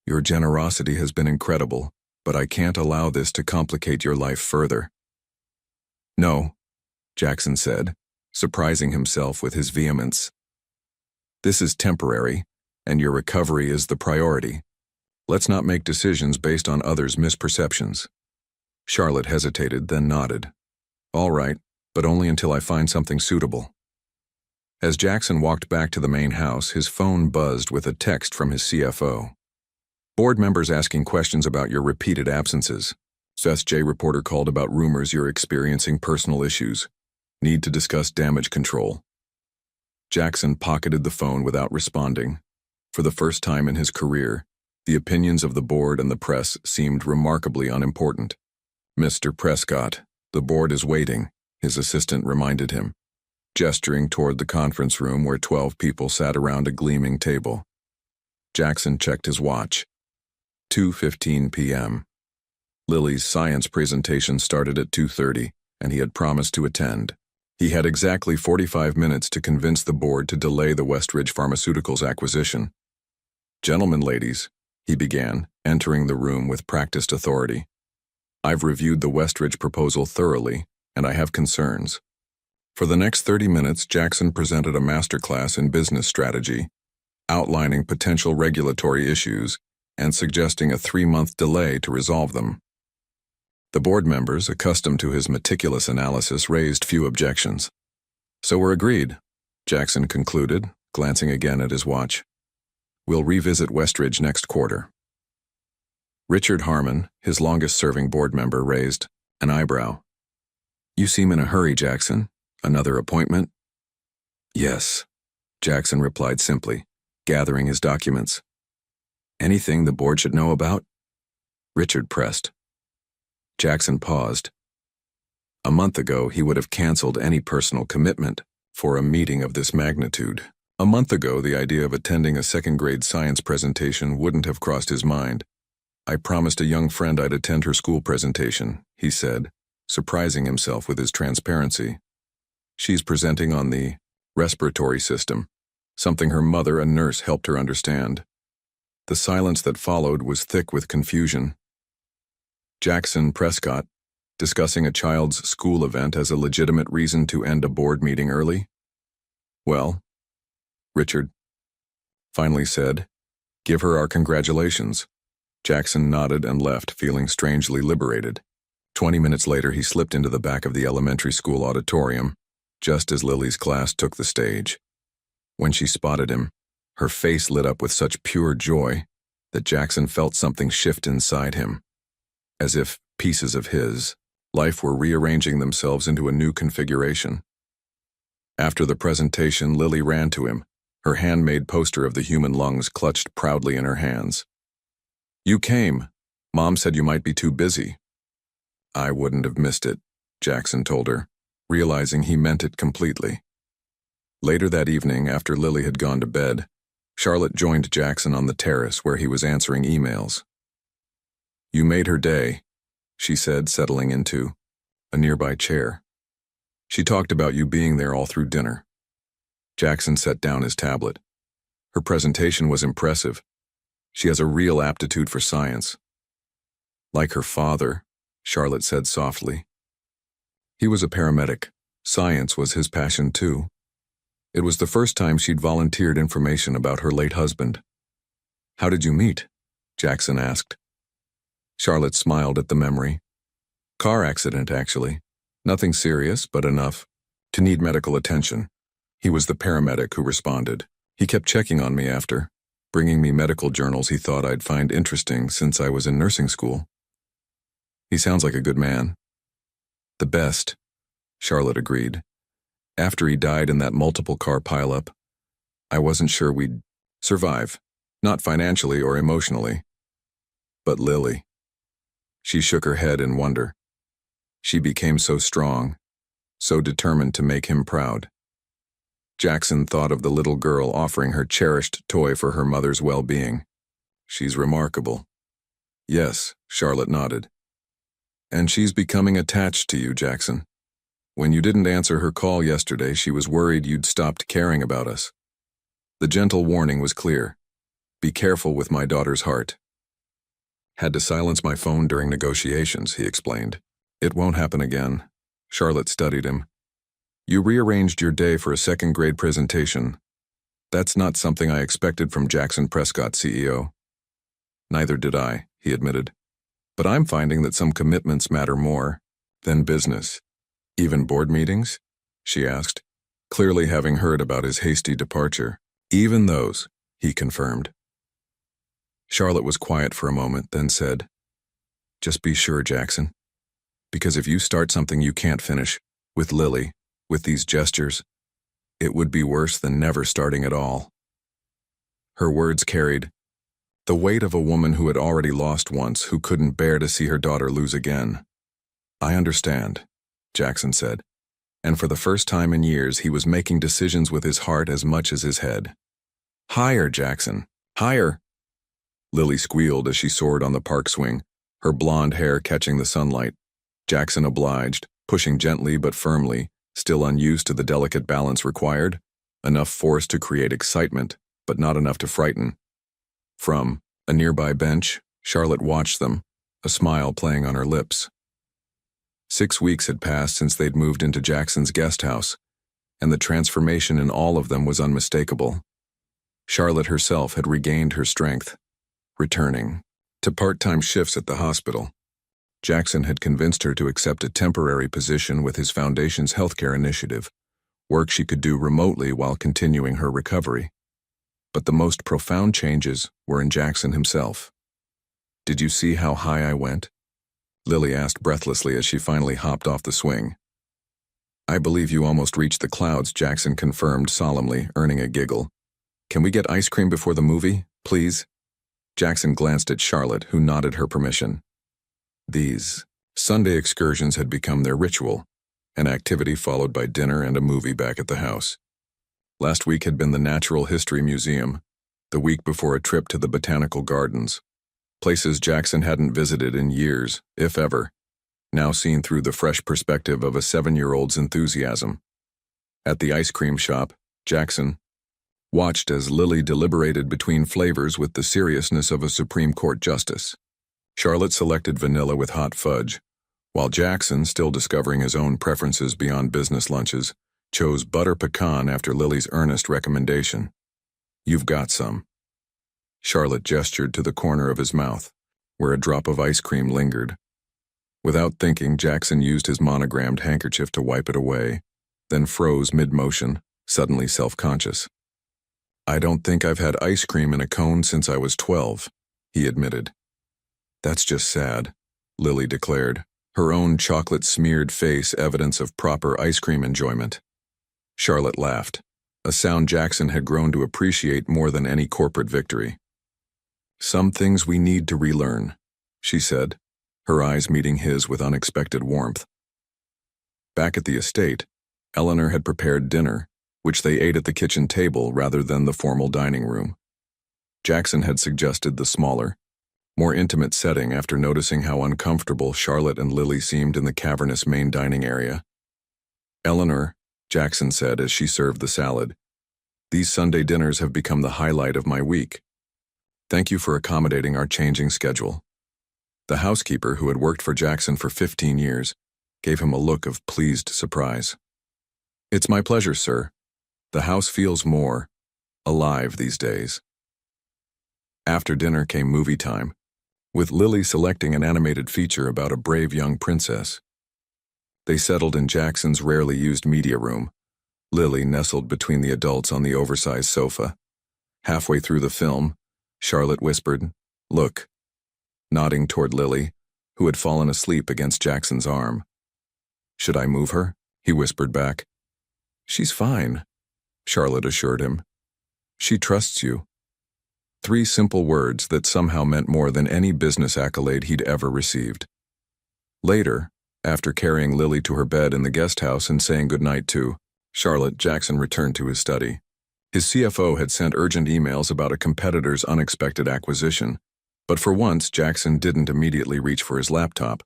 "Your generosity has been incredible, but I can't allow this to complicate your life further." "No," Jackson said, surprising himself with his vehemence. "This is temporary, and your recovery is the priority. Let's not make decisions based on others' misperceptions." Charlotte hesitated, then nodded. "All right, but only until I find something suitable." As Jackson walked back to the main house, his phone buzzed with a text from his CFO. "Board members asking questions about your repeated absences. Seth J. reporter called about rumors you're experiencing personal issues. Need to discuss damage control." Jackson pocketed the phone without responding. For the first time in his career, the opinions of the board and the press seemed remarkably unimportant. "Mr. Prescott, the board is waiting," his assistant reminded him, gesturing toward the conference room where 12 people sat around a gleaming table. Jackson checked his watch. 2:15 p.m. Lily's science presentation started at 2:30, and he had promised to attend. He had exactly 45 minutes to convince the board to delay the Westridge Pharmaceuticals acquisition. "Gentlemen, ladies," he began, entering the room with practiced authority. "I've reviewed the Westridge proposal thoroughly, and I have concerns." For the next 30 minutes, Jackson presented a masterclass in business strategy, outlining potential regulatory issues and suggesting a 3-month delay to resolve them. The board members, accustomed to his meticulous analysis, raised few objections. "So we're agreed," Jackson concluded, glancing again at his watch. "We'll revisit Westridge next quarter." Richard Harmon, his longest-serving board member, raised an eyebrow. "You seem in a hurry, Jackson. Another appointment?" "Yes," Jackson replied simply, gathering his documents. "Anything the board should know about?" Richard pressed. Jackson paused. A month ago, he would have canceled any personal commitment for a meeting of this magnitude. A month ago, the idea of attending a second-grade science presentation wouldn't have crossed his mind. I promised a young friend I'd attend her school presentation, he said, surprising himself with his transparency. She's presenting on the respiratory system, something her mother, a nurse, helped her understand. The silence that followed was thick with confusion. Jackson Prescott, discussing a child's school event as a legitimate reason to end a board meeting early? Well, Richard finally said, give her our congratulations. Jackson nodded and left, feeling strangely liberated. 20 minutes later, he slipped into the back of the elementary school auditorium, just as Lily's class took the stage. When she spotted him, her face lit up with such pure joy that Jackson felt something shift inside him, as if pieces of his life were rearranging themselves into a new configuration. After the presentation, Lily ran to him, her handmade poster of the human lungs clutched proudly in her hands. You came. Mom said you might be too busy. I wouldn't have missed it, Jackson told her, realizing he meant it completely. Later that evening, after Lily had gone to bed, Charlotte joined Jackson on the terrace where he was answering emails. You made her day, she said, settling into a nearby chair. She talked about you being there all through dinner. Jackson set down his tablet. Her presentation was impressive. She has a real aptitude for science. Like her father, Charlotte said softly. He was a paramedic. Science was his passion too. It was the first time she'd volunteered information about her late husband. How did you meet? Jackson asked. Charlotte smiled at the memory. Car accident, actually. Nothing serious, but enough to need medical attention. He was the paramedic who responded. He kept checking on me after, bringing me medical journals he thought I'd find interesting since I was in nursing school. He sounds like a good man. The best, Charlotte agreed. After he died in that multiple car pileup, I wasn't sure we'd survive, not financially or emotionally. But Lily. She shook her head in wonder. She became so strong, so determined to make him proud. Jackson thought of the little girl offering her cherished toy for her mother's well-being. She's remarkable. Yes, Charlotte nodded. And she's becoming attached to you, Jackson. When you didn't answer her call yesterday, she was worried you'd stopped caring about us. The gentle warning was clear. Be careful with my daughter's heart. Had to silence my phone during negotiations, he explained. It won't happen again. Charlotte studied him. You rearranged your day for a second-grade presentation. That's not something I expected from Jackson Prescott, CEO. Neither did I, he admitted. But I'm finding that some commitments matter more than business. Even board meetings? She asked, clearly having heard about his hasty departure. Even those, he confirmed. Charlotte was quiet for a moment, then said, just be sure, Jackson. Because if you start something you can't finish, with Lily, with these gestures, it would be worse than never starting at all. Her words carried the weight of a woman who had already lost once, who couldn't bear to see her daughter lose again. I understand, Jackson said, and for the first time in years he was making decisions with his heart as much as his head. Higher, Jackson, higher! Lily squealed as she soared on the park swing, her blonde hair catching the sunlight. Jackson obliged, pushing gently but firmly, still unused to the delicate balance required, enough force to create excitement, but not enough to frighten. From a nearby bench, Charlotte watched them, a smile playing on her lips. 6 weeks had passed since they'd moved into Jackson's guest house, and the transformation in all of them was unmistakable. Charlotte herself had regained her strength, returning to part-time shifts at the hospital. Jackson had convinced her to accept a temporary position with his foundation's healthcare initiative, work she could do remotely while continuing her recovery. But the most profound changes were in Jackson himself. Did you see how high I went? Lily asked breathlessly as she finally hopped off the swing. I believe you almost reached the clouds, Jackson confirmed solemnly, earning a giggle. Can we get ice cream before the movie, please? Jackson glanced at Charlotte, who nodded her permission. These Sunday excursions had become their ritual, an activity followed by dinner and a movie back at the house. Last week had been the Natural History Museum, the week before a trip to the Botanical Gardens, places Jackson hadn't visited in years, if ever, now seen through the fresh perspective of a 7-year-old's enthusiasm. At the ice cream shop, Jackson watched as Lily deliberated between flavors with the seriousness of a Supreme Court justice. Charlotte selected vanilla with hot fudge, while Jackson, still discovering his own preferences beyond business lunches, chose butter pecan after Lily's earnest recommendation. "You've got some." Charlotte gestured to the corner of his mouth, where a drop of ice cream lingered. Without thinking, Jackson used his monogrammed handkerchief to wipe it away, then froze mid-motion, suddenly self-conscious. "I don't think I've had ice cream in a cone since I was 12, he admitted. "That's just sad," Lily declared, her own chocolate-smeared face evidence of proper ice cream enjoyment. Charlotte laughed, a sound Jackson had grown to appreciate more than any corporate victory. "Some things we need to relearn," she said, her eyes meeting his with unexpected warmth. Back at the estate, Eleanor had prepared dinner, which they ate at the kitchen table rather than the formal dining room. Jackson had suggested the smaller, more intimate setting after noticing how uncomfortable Charlotte and Lily seemed in the cavernous main dining area. "Eleanor," Jackson said as she served the salad, "these Sunday dinners have become the highlight of my week. Thank you for accommodating our changing schedule." The housekeeper, who had worked for Jackson for 15 years, gave him a look of pleased surprise. "It's my pleasure, sir. The house feels more alive these days." After dinner came movie time, with Lily selecting an animated feature about a brave young princess. They settled in Jackson's rarely used media room, Lily nestled between the adults on the oversized sofa. Halfway through the film, Charlotte whispered, "Look," nodding toward Lily, who had fallen asleep against Jackson's arm. "Should I move her?" he whispered back. "She's fine," Charlotte assured him. "She trusts you." 3 simple words that somehow meant more than any business accolade he'd ever received. Later, after carrying Lily to her bed in the guest house and saying goodnight to Charlotte, Jackson returned to his study. His CFO had sent urgent emails about a competitor's unexpected acquisition, but for once Jackson didn't immediately reach for his laptop.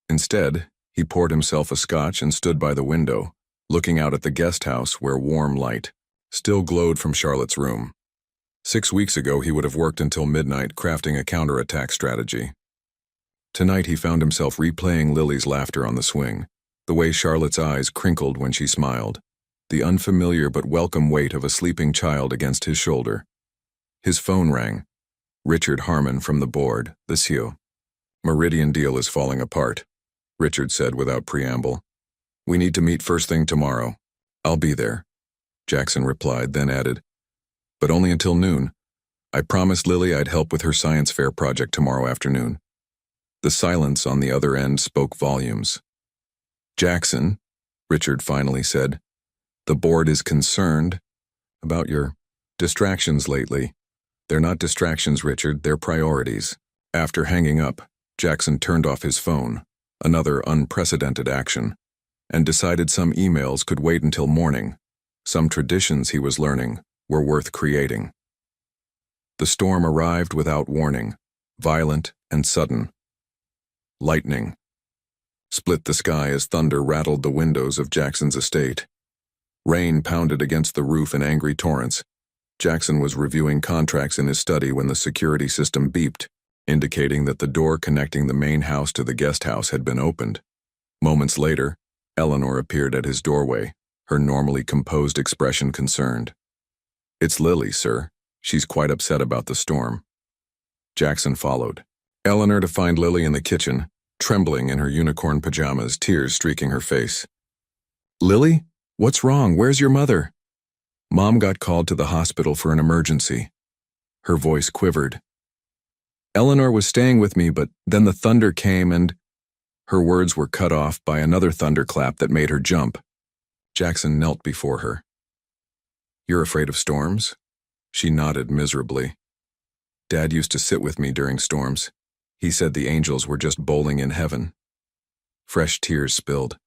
Instead, he poured himself a scotch and stood by the window, looking out at the guest house where warm light still glowed from Charlotte's room. 6 weeks ago, he would have worked until midnight crafting a counterattack strategy. Tonight, he found himself replaying Lily's laughter on the swing, the way Charlotte's eyes crinkled when she smiled, the unfamiliar but welcome weight of a sleeping child against his shoulder. His phone rang. Richard Harmon from the board, the CEO. "Meridian deal is falling apart," Richard said without preamble. "We need to meet first thing tomorrow." "I'll be there," Jackson replied, then added, "but only until noon. I promised Lily I'd help with her science fair project tomorrow afternoon." The silence on the other end spoke volumes. "Jackson," Richard finally said, "the board is concerned about your distractions lately." "They're not distractions, Richard, they're priorities." After hanging up, Jackson turned off his phone, another unprecedented action, and decided some emails could wait until morning. Some traditions, he was learning, were worth creating. The storm arrived without warning, violent and sudden. Lightning split the sky as thunder rattled the windows of Jackson's estate. Rain pounded against the roof in angry torrents. Jackson was reviewing contracts in his study when the security system beeped, indicating that the door connecting the main house to the guest house had been opened. Moments later, Eleanor appeared at his doorway, her normally composed expression concerned. "It's Lily, sir. She's quite upset about the storm." Jackson followed Eleanor to find Lily in the kitchen, trembling in her unicorn pajamas, tears streaking her face. "Lily? What's wrong? Where's your mother?" "Mom got called to the hospital for an emergency." Her voice quivered. "Eleanor was staying with me, but then the thunder came and—" Her words were cut off by another thunderclap that made her jump. Jackson knelt before her. "You're afraid of storms?" She nodded miserably. "Dad used to sit with me during storms. He said the angels were just bowling in heaven." Fresh tears spilled.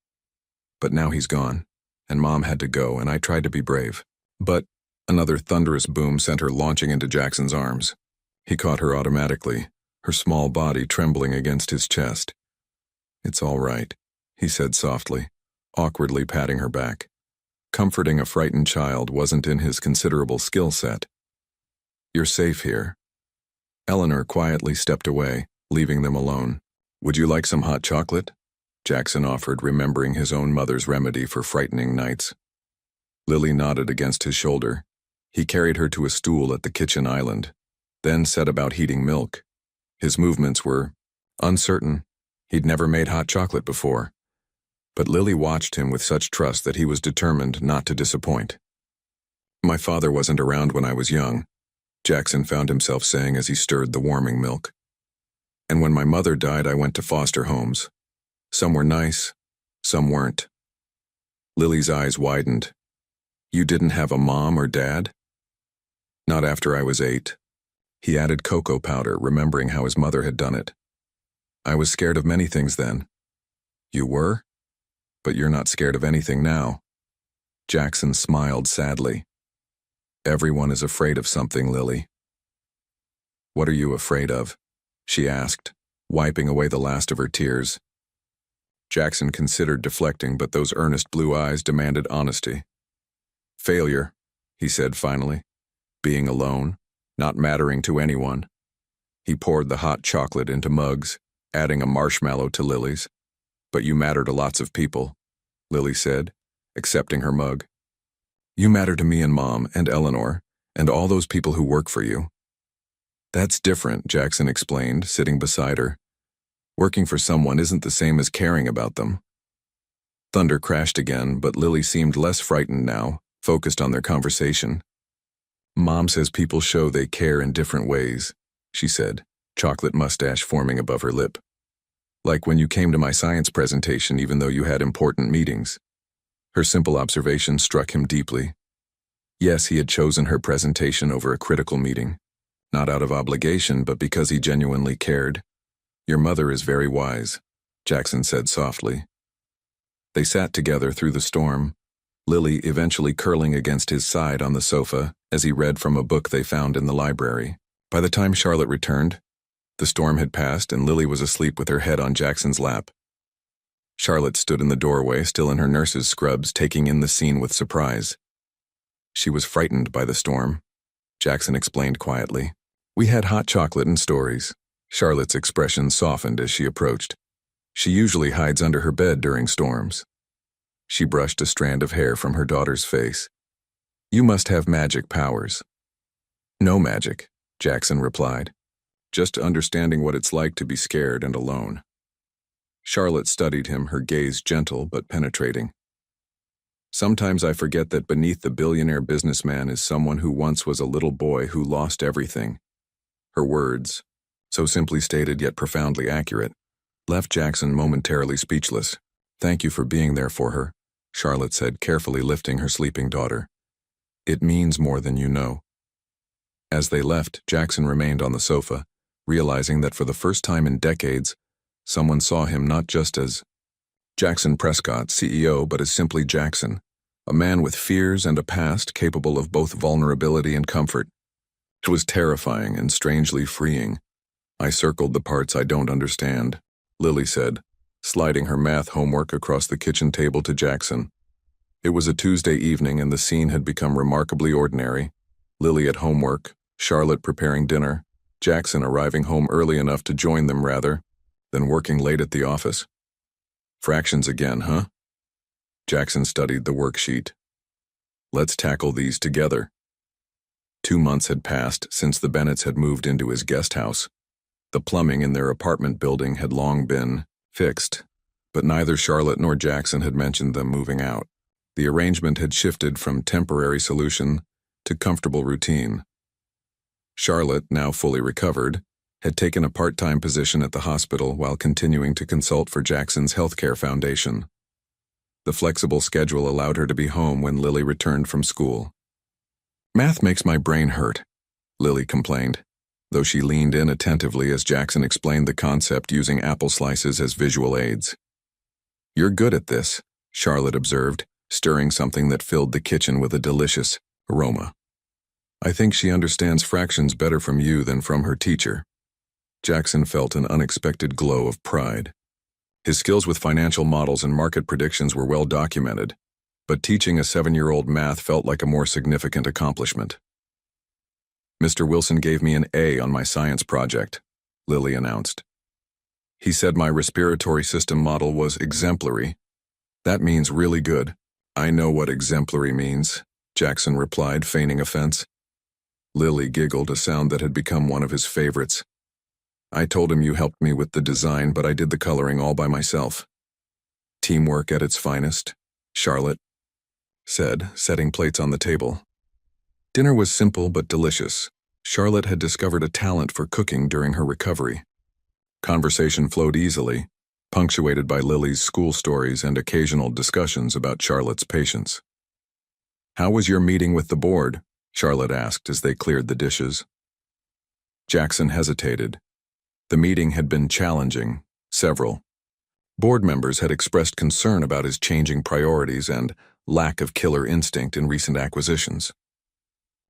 "But now he's gone, and Mom had to go, and I tried to be brave. But another thunderous boom sent her launching into Jackson's arms. He caught her automatically, her small body trembling against his chest. "It's all right," he said softly, awkwardly patting her back. Comforting a frightened child wasn't in his considerable skill set. "You're safe here." Eleanor quietly stepped away, leaving them alone. "Would you like some hot chocolate?" Jackson offered, remembering his own mother's remedy for frightening nights. Lily nodded against his shoulder. He carried her to a stool at the kitchen island, then set about heating milk. His movements were uncertain. He'd never made hot chocolate before. But Lily watched him with such trust that he was determined not to disappoint. "My father wasn't around when I was young," Jackson found himself saying as he stirred the warming milk. "And when my mother died, I went to foster homes. Some were nice, some weren't." Lily's eyes widened. "You didn't have a mom or dad?" "Not after I was 8. He added cocoa powder, remembering how his mother had done it. "I was scared of many things then." "You were? But you're not scared of anything now." Jackson smiled sadly. "Everyone is afraid of something, Lily." "What are you afraid of?" she asked, wiping away the last of her tears. Jackson considered deflecting, but those earnest blue eyes demanded honesty. "Failure," he said finally. "Being alone, not mattering to anyone." He poured the hot chocolate into mugs, adding a marshmallow to Lily's. "But you matter to lots of people," Lily said, accepting her mug. "You matter to me and Mom and Eleanor and all those people who work for you." "That's different," Jackson explained, sitting beside her. "Working for someone isn't the same as caring about them." Thunder crashed again, but Lily seemed less frightened now, focused on their conversation. "Mom says people show they care in different ways," she said, chocolate mustache forming above her lip. "Like when you came to my science presentation even though you had important meetings." Her simple observation struck him deeply. Yes, he had chosen her presentation over a critical meeting, not out of obligation, but because he genuinely cared. "Your mother is very wise," Jackson said softly. They sat together through the storm, Lily eventually curling against his side on the sofa as he read from a book they found in the library. By the time Charlotte returned, the storm had passed and Lily was asleep with her head on Jackson's lap. Charlotte stood in the doorway, still in her nurse's scrubs, taking in the scene with surprise. "She was frightened by the storm," Jackson explained quietly. "We had hot chocolate and stories." Charlotte's expression softened as she approached. "She usually hides under her bed during storms." She brushed a strand of hair from her daughter's face. "You must have magic powers." "No magic," Jackson replied. "Just understanding what it's like to be scared and alone." Charlotte studied him, her gaze gentle but penetrating. "Sometimes I forget that beneath the billionaire businessman is someone who once was a little boy who lost everything." Her words, so simply stated yet profoundly accurate, left Jackson momentarily speechless. "Thank you for being there for her," Charlotte said, carefully lifting her sleeping daughter. "It means more than you know." As they left, Jackson remained on the sofa, realizing that for the first time in decades, someone saw him not just as Jackson Prescott, CEO, but as simply Jackson, a man with fears and a past capable of both vulnerability and comfort. It was terrifying and strangely freeing. "I circled the parts I don't understand," Lily said, sliding her math homework across the kitchen table to Jackson. It was a Tuesday evening and the scene had become remarkably ordinary. Lily at homework, Charlotte preparing dinner, Jackson arriving home early enough to join them rather than working late at the office. "Fractions again, huh?" Jackson studied the worksheet. "Let's tackle these together." 2 months had passed since the Bennetts had moved into his guest house. The plumbing in their apartment building had long been fixed, but neither Charlotte nor Jackson had mentioned them moving out. The arrangement had shifted from temporary solution to comfortable routine. Charlotte, now fully recovered, had taken a part-time position at the hospital while continuing to consult for Jackson's healthcare foundation. The flexible schedule allowed her to be home when Lily returned from school. "Math makes my brain hurt," Lily complained, though she leaned in attentively as Jackson explained the concept using apple slices as visual aids. "You're good at this," Charlotte observed, stirring something that filled the kitchen with a delicious Aroma. I think she understands fractions better from you than from her teacher. Jackson felt an unexpected glow of pride. His skills with financial models and market predictions were well documented, but teaching a 7-year-old math felt like a more significant accomplishment. Mr. Wilson gave me an A on my science project, Lily announced. He said my respiratory system model was exemplary. That means really good. I know what exemplary means, Jackson replied, feigning offense. Lily giggled, a sound that had become one of his favorites. I told him you helped me with the design, but I did the coloring all by myself. Teamwork at its finest, Charlotte said, setting plates on the table. Dinner was simple but delicious. Charlotte had discovered a talent for cooking during her recovery. Conversation flowed easily, punctuated by Lily's school stories and occasional discussions about Charlotte's patients. How was your meeting with the board? Charlotte asked as they cleared the dishes. Jackson hesitated. The meeting had been challenging, several. Board members had expressed concern about his changing priorities and lack of killer instinct in recent acquisitions.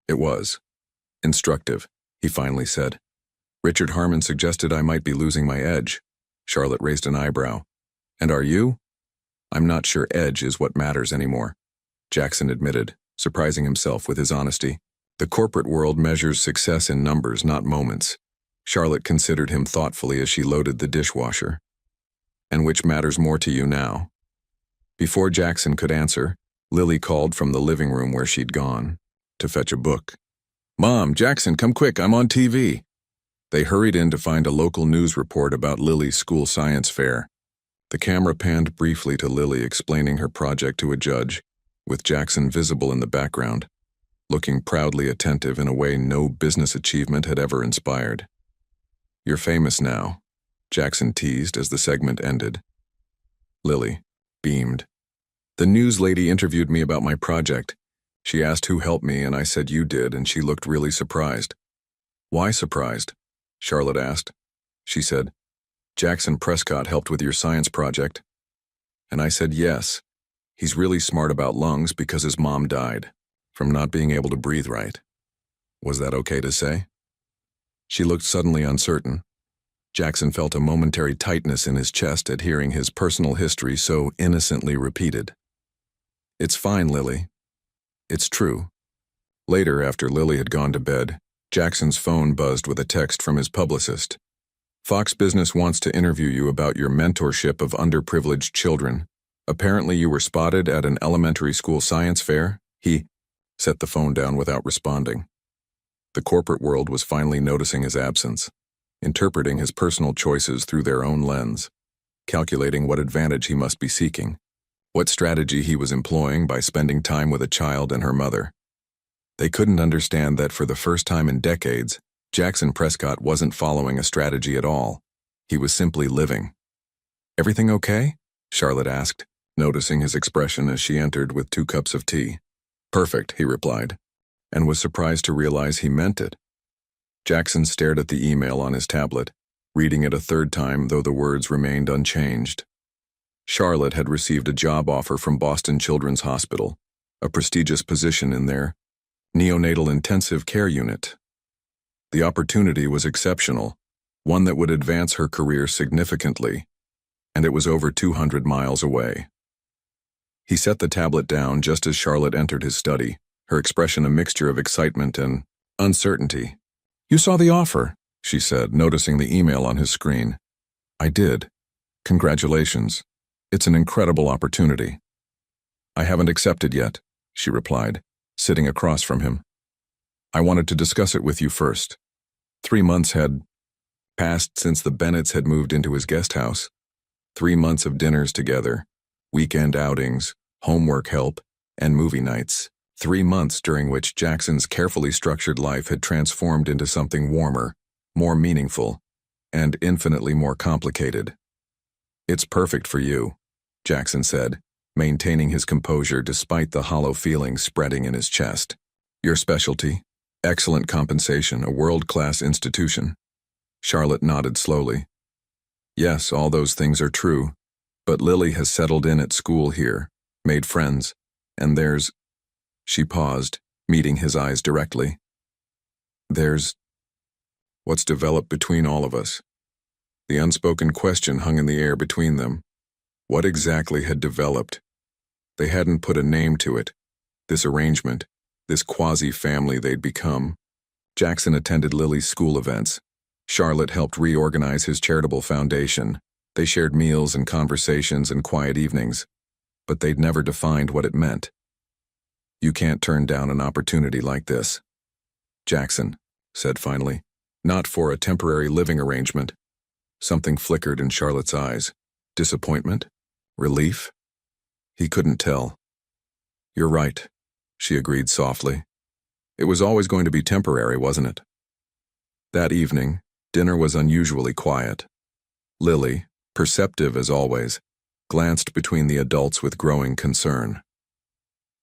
It was instructive, he finally said. Richard Harmon suggested I might be losing my edge. Charlotte raised an eyebrow. And are you? I'm not sure edge is what matters anymore, Jackson admitted, surprising himself with his honesty. The corporate world measures success in numbers, not moments. Charlotte considered him thoughtfully as she loaded the dishwasher. And which matters more to you now? Before Jackson could answer, Lily called from the living room where she'd gone to fetch a book. Mom, Jackson, come quick, I'm on TV. They hurried in to find a local news report about Lily's school science fair. The camera panned briefly to Lily explaining her project to a judge, with Jackson visible in the background, looking proudly attentive in a way no business achievement had ever inspired. You're famous now, Jackson teased as the segment ended. Lily beamed. The news lady interviewed me about my project. She asked who helped me, and I said you did, and she looked really surprised. Why surprised? Charlotte asked. She said, Jackson Prescott helped with your science project. And I said yes. He's really smart about lungs because his mom died from not being able to breathe right. Was that okay to say? She looked suddenly uncertain. Jackson felt a momentary tightness in his chest at hearing his personal history so innocently repeated. It's fine, Lily. It's true. Later, after Lily had gone to bed, Jackson's phone buzzed with a text from his publicist. Fox Business wants to interview you about your mentorship of underprivileged children. Apparently you were spotted at an elementary school science fair. He set the phone down without responding. The corporate world was finally noticing his absence, interpreting his personal choices through their own lens, calculating what advantage he must be seeking, what strategy he was employing by spending time with a child and her mother. They couldn't understand that for the first time in decades, Jackson Prescott wasn't following a strategy at all. He was simply living. Everything okay? Charlotte asked, noticing his expression as she entered with 2 cups of tea. Perfect, he replied, and was surprised to realize he meant it. Jackson stared at the email on his tablet, reading it a 3rd time, though the words remained unchanged. Charlotte had received a job offer from Boston Children's Hospital, a prestigious position in their neonatal intensive care unit. The opportunity was exceptional, one that would advance her career significantly, and it was over 200 miles away. He set the tablet down just as Charlotte entered his study, her expression a mixture of excitement and uncertainty. You saw the offer, she said, noticing the email on his screen. I did. Congratulations. It's an incredible opportunity. I haven't accepted yet, she replied, sitting across from him. I wanted to discuss it with you first. 3 months had passed since the Bennetts had moved into his guest house. 3 months of dinners together, weekend outings, homework help, and movie nights. 3 months during which Jackson's carefully structured life had transformed into something warmer, more meaningful, and infinitely more complicated. It's perfect for you, Jackson said, maintaining his composure despite the hollow feeling spreading in his chest. Your specialty? Excellent compensation, a world-class institution. Charlotte nodded slowly. Yes, all those things are true, but Lily has settled in at school here, made friends, and there's... She paused, meeting his eyes directly. There's what's developed between all of us. The unspoken question hung in the air between them. What exactly had developed? They hadn't put a name to it. This arrangement, this quasi-family they'd become. Jackson attended Lily's school events. Charlotte helped reorganize his charitable foundation. They shared meals and conversations and quiet evenings, but they'd never defined what it meant. You can't turn down an opportunity like this, Jackson said finally. Not for a temporary living arrangement. Something flickered in Charlotte's eyes. Disappointment? Relief? He couldn't tell. You're right, she agreed softly. It was always going to be temporary, wasn't it? That evening, dinner was unusually quiet. Lily, perceptive as always, glanced between the adults with growing concern.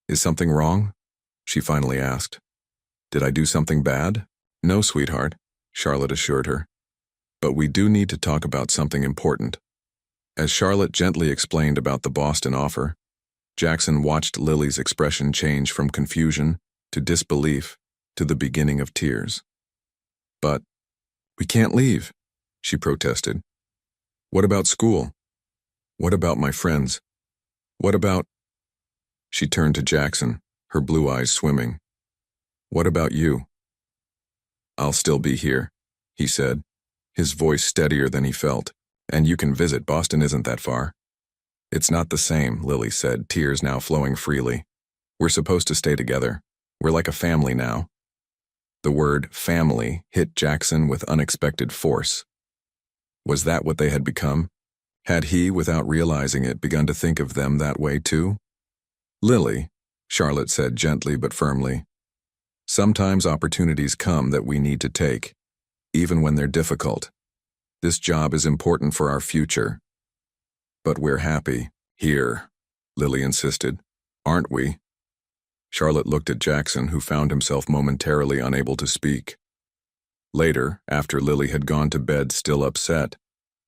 Is something wrong? She finally asked. Did I do something bad? No, sweetheart, Charlotte assured her. But we do need to talk about something important. As Charlotte gently explained about the Boston offer, Jackson watched Lily's expression change from confusion to disbelief to the beginning of tears. But we can't leave, she protested. What about school? What about my friends? What about... She turned to Jackson, her blue eyes swimming. What about you? I'll still be here, he said, his voice steadier than he felt. And you can visit. Boston isn't that far. It's not the same, Lily said, tears now flowing freely. We're supposed to stay together. We're like a family now. The word family hit Jackson with unexpected force. Was that what they had become? Had he, without realizing it, begun to think of them that way too? Lily, Charlotte said gently but firmly, sometimes opportunities come that we need to take, even when they're difficult. This job is important for our future. But we're happy here, Lily insisted. Aren't we? Charlotte looked at Jackson, who found himself momentarily unable to speak. Later, after Lily had gone to bed still upset,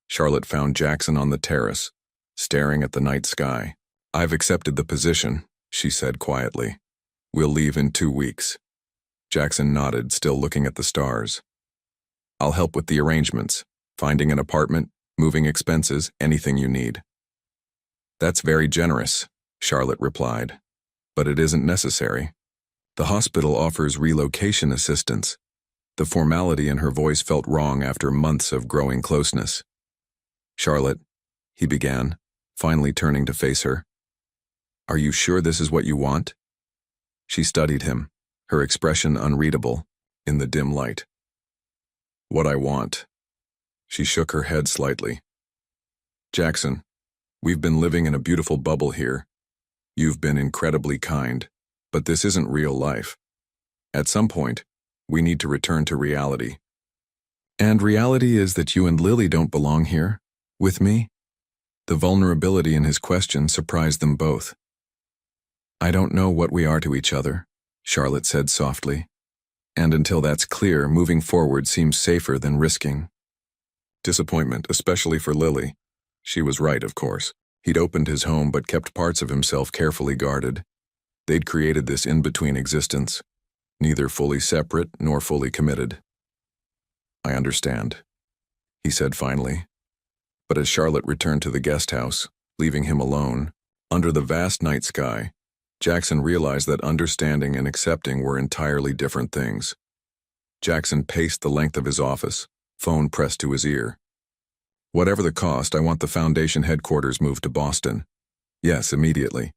Charlotte found Jackson on the terrace, staring at the night sky. I've accepted the position, she said quietly. We'll leave in 2 weeks. Jackson nodded, still looking at the stars. I'll help with the arrangements, finding an apartment, moving expenses, anything you need. That's very generous, Charlotte replied. But it isn't necessary. The hospital offers relocation assistance. The formality in her voice felt wrong after months of growing closeness. Charlotte, he began, finally turning to face her. Are you sure this is what you want? She studied him, her expression unreadable, in the dim light. What I want. She shook her head slightly. Jackson, we've been living in a beautiful bubble here. You've been incredibly kind, but this isn't real life. At some point, we need to return to reality. And reality is that you and Lily don't belong here, with me? The vulnerability in his question surprised them both. I don't know what we are to each other, Charlotte said softly. And until that's clear, moving forward seems safer than risking. Disappointment, especially for Lily. She was right, of course. He'd opened his home but kept parts of himself carefully guarded. They'd created this in-between existence, neither fully separate nor fully committed. I understand, he said finally. But as Charlotte returned to the guest house, leaving him alone, under the vast night sky, Jackson realized that understanding and accepting were entirely different things. Jackson paced the length of his office, phone pressed to his ear. Whatever the cost, I want the foundation headquarters moved to Boston. Yes, immediately.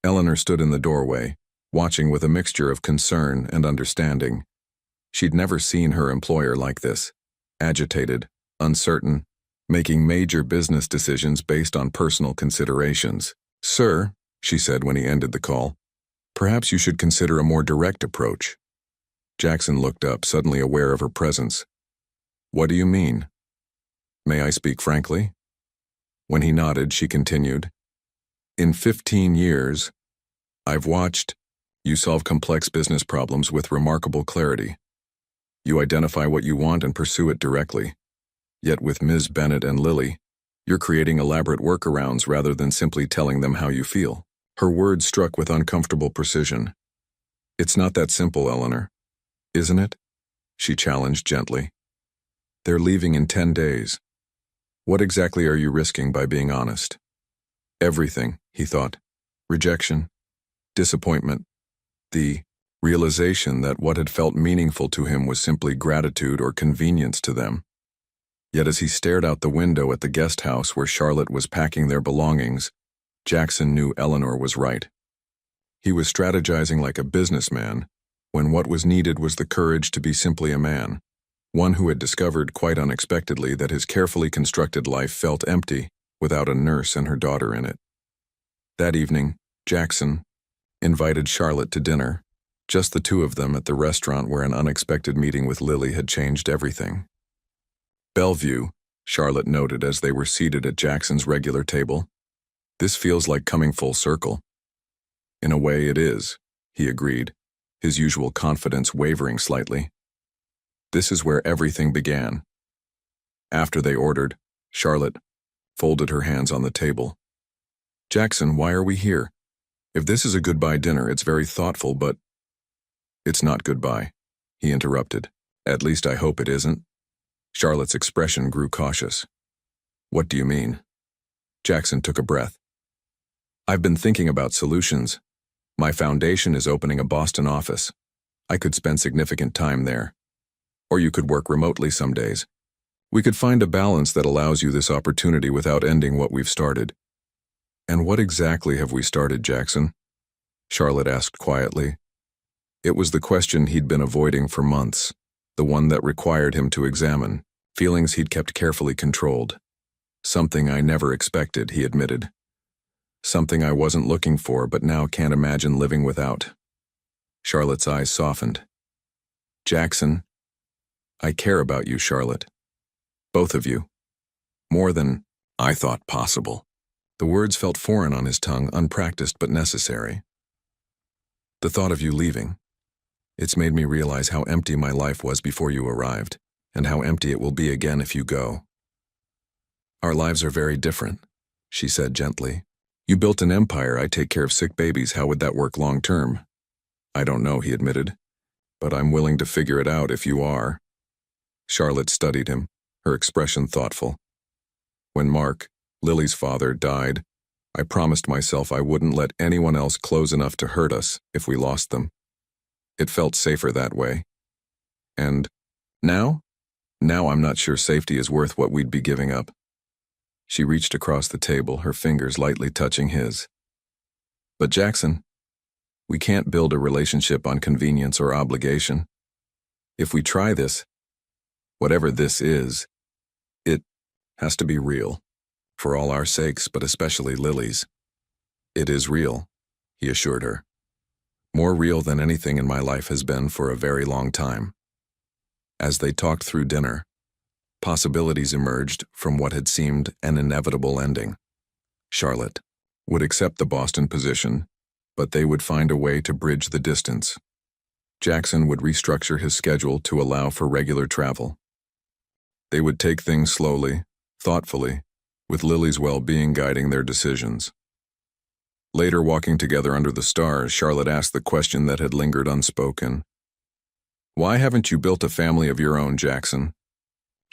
Eleanor stood in the doorway, watching with a mixture of concern and understanding. She'd never seen her employer like this, agitated, uncertain, making major business decisions based on personal considerations. Sir, she said when he ended the call, perhaps you should consider a more direct approach. Jackson looked up, suddenly aware of her presence. What do you mean? May I speak frankly? When he nodded, she continued. In 15 years, I've watched you solve complex business problems with remarkable clarity. You identify what you want and pursue it directly. Yet with Ms. Bennett and Lily, you're creating elaborate workarounds rather than simply telling them how you feel. Her words struck with uncomfortable precision. It's not that simple, Eleanor. Isn't it? She challenged gently. They're leaving in 10 days. What exactly are you risking by being honest? Everything, he thought. Rejection, disappointment, the realization that what had felt meaningful to him was simply gratitude or convenience to them. Yet as he stared out the window at the guest house where Charlotte was packing their belongings, Jackson knew Eleanor was right. He was strategizing like a businessman, when what was needed was the courage to be simply a man, one who had discovered quite unexpectedly that his carefully constructed life felt empty without a nurse and her daughter in it. That evening, Jackson invited Charlotte to dinner, just the two of them at the restaurant where an unexpected meeting with Lily had changed everything. Bellevue, Charlotte noted as they were seated at Jackson's regular table. This feels like coming full circle. In a way it is, he agreed, his usual confidence wavering slightly. This is where everything began. After they ordered, Charlotte folded her hands on the table. Jackson, why are we here? If this is a goodbye dinner, it's very thoughtful, but... It's not goodbye, he interrupted. At least I hope it isn't. Charlotte's expression grew cautious. What do you mean? Jackson took a breath. I've been thinking about solutions. My foundation is opening a Boston office. I could spend significant time there. Or you could work remotely some days. We could find a balance that allows you this opportunity without ending what we've started. And what exactly have we started, Jackson? Charlotte asked quietly. It was the question he'd been avoiding for months, the one that required him to examine feelings he'd kept carefully controlled. Something I never expected, he admitted. Something I wasn't looking for but now can't imagine living without. Charlotte's eyes softened. Jackson, I care about you, Charlotte. Both of you. More than I thought possible. The words felt foreign on his tongue, unpracticed but necessary. The thought of you leaving. It's made me realize how empty my life was before you arrived, and how empty it will be again if you go. Our lives are very different, she said gently. You built an empire. I take care of sick babies. How would that work long term? I don't know, he admitted, but I'm willing to figure it out if you are. Charlotte studied him, her expression thoughtful. When Mark, Lily's father, died, I promised myself I wouldn't let anyone else close enough to hurt us if we lost them. It felt safer that way. And now? Now I'm not sure safety is worth what we'd be giving up. She reached across the table, her fingers lightly touching his. But Jackson, we can't build a relationship on convenience or obligation. If we try this, whatever this is, it has to be real. For all our sakes, but especially Lily's. It is real, he assured her. More real than anything in my life has been for a very long time. As they talked through dinner, possibilities emerged from what had seemed an inevitable ending. Charlotte would accept the Boston position, but they would find a way to bridge the distance. Jackson would restructure his schedule to allow for regular travel. They would take things slowly, thoughtfully, with Lily's well-being guiding their decisions. Later, walking together under the stars, Charlotte asked the question that had lingered unspoken. Why haven't you built a family of your own, Jackson?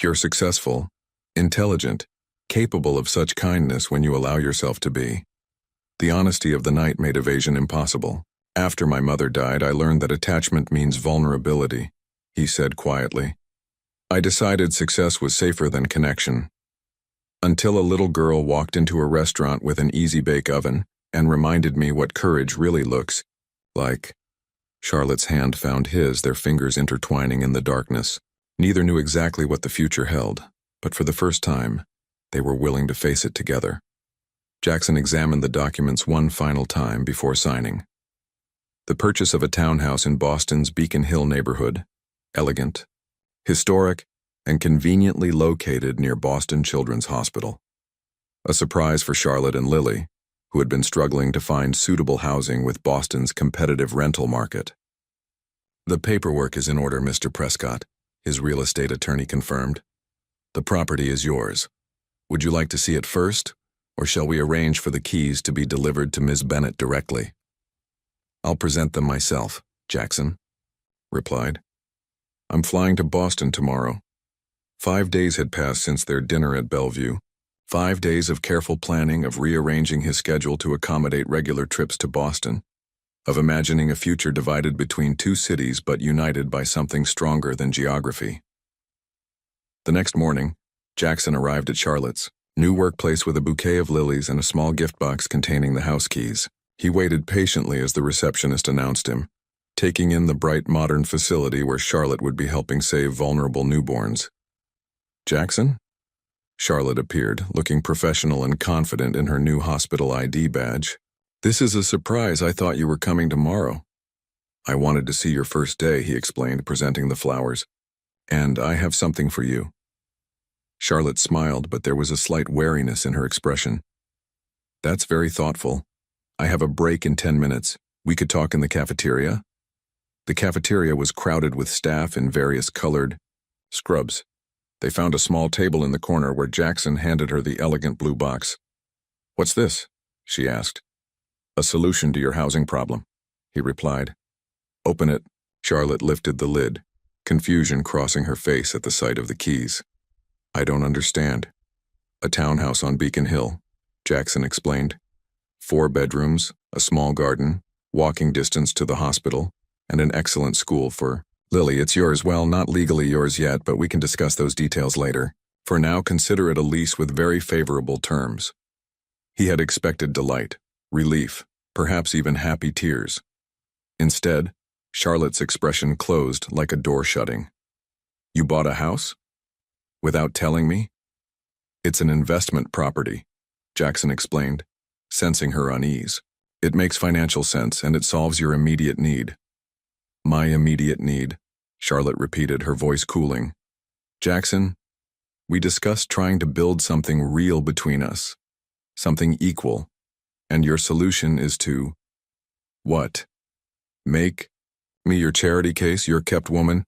You're successful, intelligent, capable of such kindness when you allow yourself to be. The honesty of the night made evasion impossible. After my mother died, I learned that attachment means vulnerability, he said quietly. I decided success was safer than connection. Until a little girl walked into a restaurant with an easy-bake oven and reminded me what courage really looks like. Charlotte's hand found his, their fingers intertwining in the darkness. Neither knew exactly what the future held, but for the first time, they were willing to face it together. Jackson examined the documents one final time before signing. The purchase of a townhouse in Boston's Beacon Hill neighborhood, elegant, historic, and conveniently located near Boston Children's Hospital. A surprise for Charlotte and Lily, who had been struggling to find suitable housing with Boston's competitive rental market. The paperwork is in order, Mr. Prescott, his real estate attorney confirmed. The property is yours. Would you like to see it first, or shall we arrange for the keys to be delivered to Ms. Bennett directly? I'll present them myself, Jackson replied. I'm flying to Boston tomorrow. 5 days had passed since their dinner at Bellevue. 5 days of careful planning, of rearranging his schedule to accommodate regular trips to Boston, of imagining a future divided between two cities but united by something stronger than geography. The next morning, Jackson arrived at Charlotte's new workplace with a bouquet of lilies and a small gift box containing the house keys. He waited patiently as the receptionist announced him, taking in the bright modern facility where Charlotte would be helping save vulnerable newborns. Jackson? Charlotte appeared, looking professional and confident in her new hospital ID badge. This is a surprise. I thought you were coming tomorrow. I wanted to see your first day, he explained, presenting the flowers. And I have something for you. Charlotte smiled, but there was a slight wariness in her expression. That's very thoughtful. I have a break in 10 minutes. We could talk in the cafeteria? The cafeteria was crowded with staff in various colored scrubs. They found a small table in the corner where Jackson handed her the elegant blue box. What's this? She asked. A solution to your housing problem, he replied. Open it. Charlotte lifted the lid, confusion crossing her face at the sight of the keys. I don't understand. A townhouse on Beacon Hill, Jackson explained. 4 bedrooms, a small garden, walking distance to the hospital, and an excellent school for Lily. It's yours. Well, not legally yours yet, but we can discuss those details later. For now, consider it a lease with very favorable terms. He had expected delight, relief, perhaps even happy tears. Instead, Charlotte's expression closed like a door shutting. You bought a house? Without telling me? It's an investment property, Jackson explained, sensing her unease. It makes financial sense, and it solves your immediate need. My immediate need, Charlotte repeated, her voice cooling. Jackson, we discussed trying to build something real between us, something equal, and your solution is to… What? Make me your charity case, your kept woman?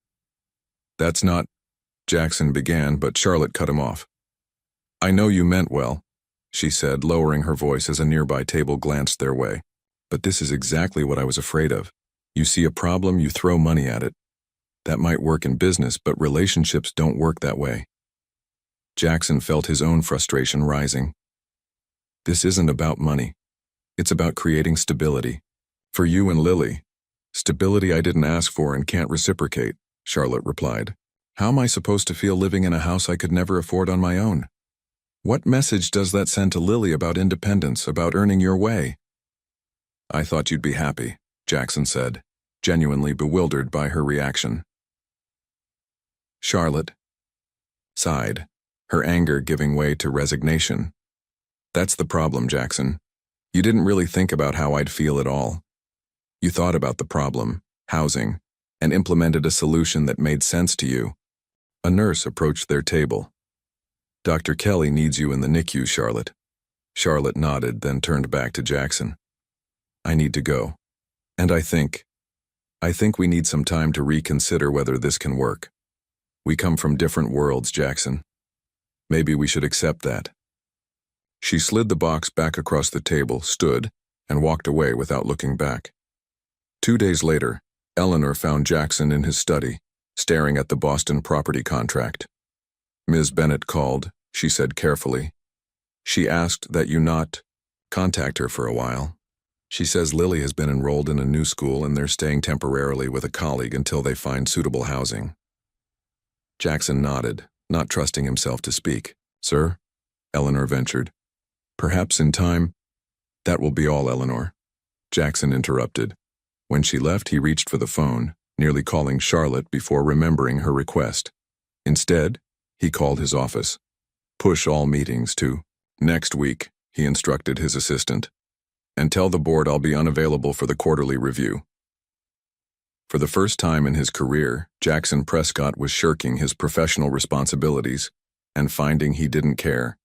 That's not… Jackson began, but Charlotte cut him off. I know you meant well, she said, lowering her voice as a nearby table glanced their way. But this is exactly what I was afraid of. You see a problem, you throw money at it. That might work in business, but relationships don't work that way. Jackson felt his own frustration rising. This isn't about money. It's about creating stability. For you and Lily. Stability I didn't ask for and can't reciprocate, Charlotte replied. How am I supposed to feel living in a house I could never afford on my own? What message does that send to Lily about independence, about earning your way? I thought you'd be happy, Jackson said, genuinely bewildered by her reaction. Charlotte sighed, her anger giving way to resignation. That's the problem, Jackson. You didn't really think about how I'd feel at all. You thought about the problem, housing, and implemented a solution that made sense to you. A nurse approached their table. Dr. Kelly needs you in the NICU, Charlotte. Charlotte nodded, then turned back to Jackson. I need to go. And I think we need some time to reconsider whether this can work. We come from different worlds, Jackson. Maybe we should accept that. She slid the box back across the table, stood, and walked away without looking back. 2 days later, Eleanor found Jackson in his study, staring at the Boston property contract. Ms. Bennett called, she said carefully. She asked that you not contact her for a while. She says Lily has been enrolled in a new school and they're staying temporarily with a colleague until they find suitable housing. Jackson nodded, not trusting himself to speak. Sir? Eleanor ventured. Perhaps in time. That will be all, Eleanor. Jackson interrupted. When she left, he reached for the phone, nearly calling Charlotte before remembering her request. Instead, he called his office. Push all meetings to next week, he instructed his assistant. And tell the board I'll be unavailable for the quarterly review. For the first time in his career, Jackson Prescott was shirking his professional responsibilities and finding he didn't care.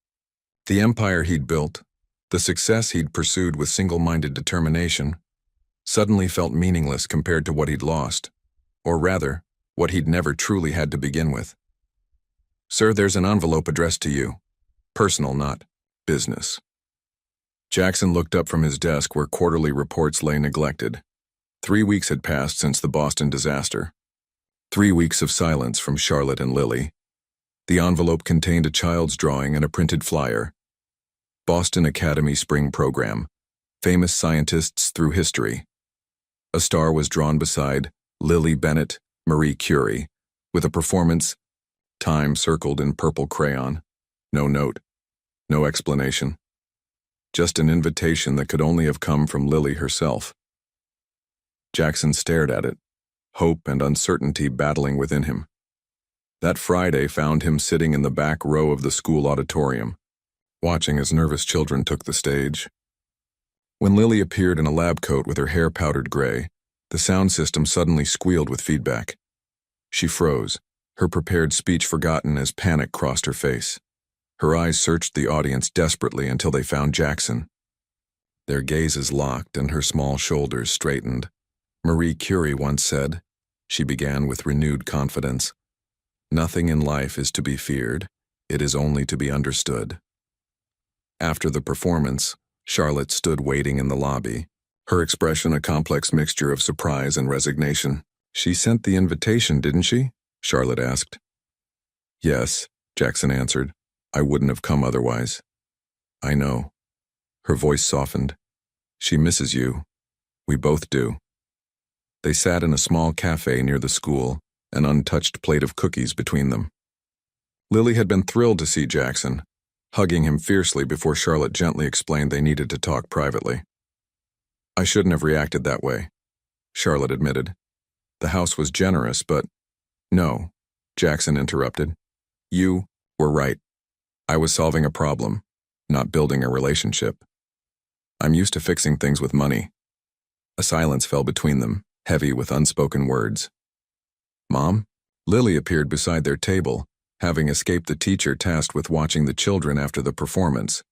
The empire he'd built, the success he'd pursued with single-minded determination, suddenly felt meaningless compared to what he'd lost, or rather, what he'd never truly had to begin with. Sir, there's an envelope addressed to you. Personal, not business. Jackson looked up from his desk where quarterly reports lay neglected. 3 weeks had passed since the Boston disaster. 3 weeks of silence from Charlotte and Lily. The envelope contained a child's drawing and a printed flyer. Boston Academy Spring Program. Famous scientists through history. A star was drawn beside Lily Bennett, Marie Curie, with a performance, time circled in purple crayon. No note. No explanation. Just an invitation that could only have come from Lily herself. Jackson stared at it, hope and uncertainty battling within him. That Friday found him sitting in the back row of the school auditorium, watching as nervous children took the stage. When Lily appeared in a lab coat with her hair powdered gray, the sound system suddenly squealed with feedback. She froze, her prepared speech forgotten as panic crossed her face. Her eyes searched the audience desperately until they found Jackson. Their gazes locked and her small shoulders straightened. Marie Curie once said, she began with renewed confidence, "Nothing in life is to be feared, it is only to be understood." After the performance, Charlotte stood waiting in the lobby, her expression a complex mixture of surprise and resignation. "She sent the invitation, didn't she?" Charlotte asked. "Yes," Jackson answered. "I wouldn't have come otherwise." "I know." Her voice softened. "She misses you. We both do." They sat in a small cafe near the school, an untouched plate of cookies between them. Lily had been thrilled to see Jackson, hugging him fiercely before Charlotte gently explained they needed to talk privately. "I shouldn't have reacted that way," Charlotte admitted. "The house was generous, but—" "No," Jackson interrupted. "You were right. I was solving a problem, not building a relationship. I'm used to fixing things with money." A silence fell between them, heavy with unspoken words. "Mom?" Lily appeared beside their table, having escaped the teacher tasked with watching the children after the performance.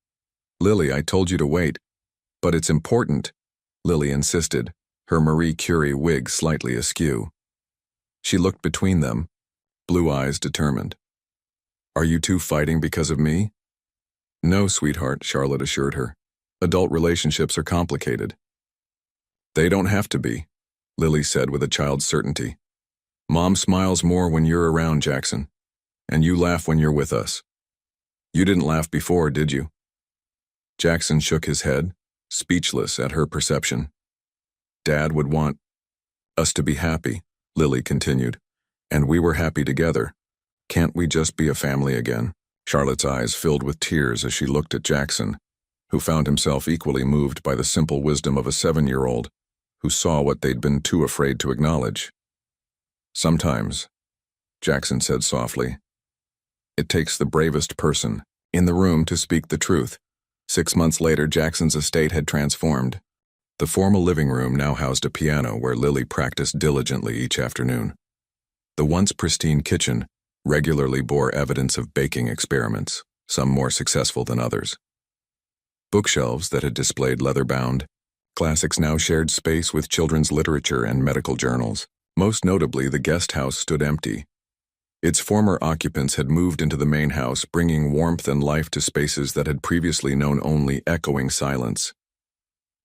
"Lily, I told you to wait." "But it's important," Lily insisted, her Marie Curie wig slightly askew. She looked between them, blue eyes determined. "Are you two fighting because of me?" "No, sweetheart," Charlotte assured her. "Adult relationships are complicated." "They don't have to be," Lily said with a child's certainty. "Mom smiles more when you're around, Jackson, and you laugh when you're with us. You didn't laugh before, did you?" Jackson shook his head, speechless at her perception. "Dad would want us to be happy," Lily continued, "and we were happy together. Can't we just be a family again?" Charlotte's eyes filled with tears as she looked at Jackson, who found himself equally moved by the simple wisdom of a 7-year-old who saw what they'd been too afraid to acknowledge. "Sometimes," Jackson said softly, "it takes the bravest person in the room to speak the truth." 6 months later, Jackson's estate had transformed. The formal living room now housed a piano where Lily practiced diligently each afternoon. The once pristine kitchen regularly bore evidence of baking experiments, some more successful than others. Bookshelves that had displayed leather-bound classics now shared space with children's literature and medical journals. Most notably, the guest house stood empty. Its former occupants had moved into the main house, bringing warmth and life to spaces that had previously known only echoing silence.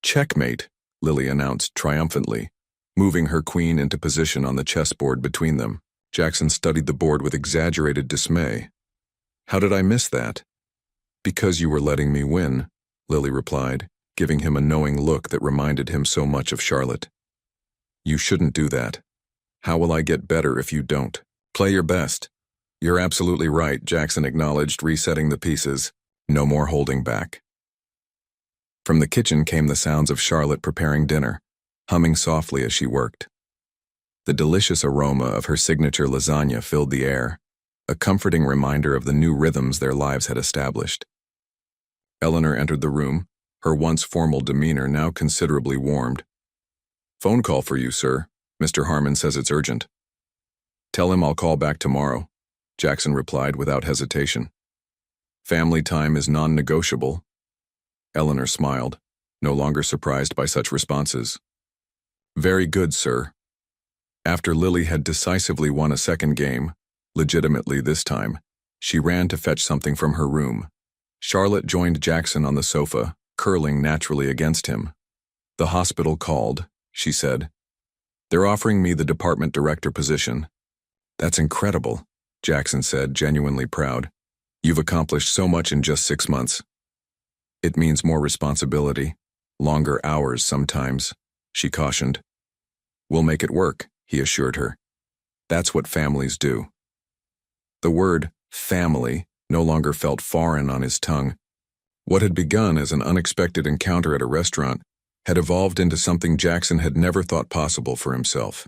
"Checkmate," Lily announced triumphantly, moving her queen into position on the chessboard between them. Jackson studied the board with exaggerated dismay. "How did I miss that?" "Because you were letting me win," Lily replied, giving him a knowing look that reminded him so much of Charlotte. "You shouldn't do that. How will I get better if you don't? Play your best." "You're absolutely right," Jackson acknowledged, resetting the pieces. No more holding back. From the kitchen came the sounds of Charlotte preparing dinner, humming softly as she worked. The delicious aroma of her signature lasagna filled the air, a comforting reminder of the new rhythms their lives had established. Eleanor entered the room, her once formal demeanor now considerably warmed. "Phone call for you, sir. Mr. Harmon says it's urgent." "Tell him I'll call back tomorrow," Jackson replied without hesitation. "Family time is non-negotiable." Eleanor smiled, no longer surprised by such responses. "Very good, sir." After Lily had decisively won a second game, legitimately this time, she ran to fetch something from her room. Charlotte joined Jackson on the sofa, curling naturally against him. "The hospital called," she said. They're offering me the department director position. That's incredible, Jackson said, genuinely proud. You've accomplished so much in just 6 months. It means more responsibility, longer hours sometimes, she cautioned. We'll make it work, he assured her. That's what families do. The word family no longer felt foreign on his tongue. What had begun as an unexpected encounter at a restaurant had evolved into something Jackson had never thought possible for himself.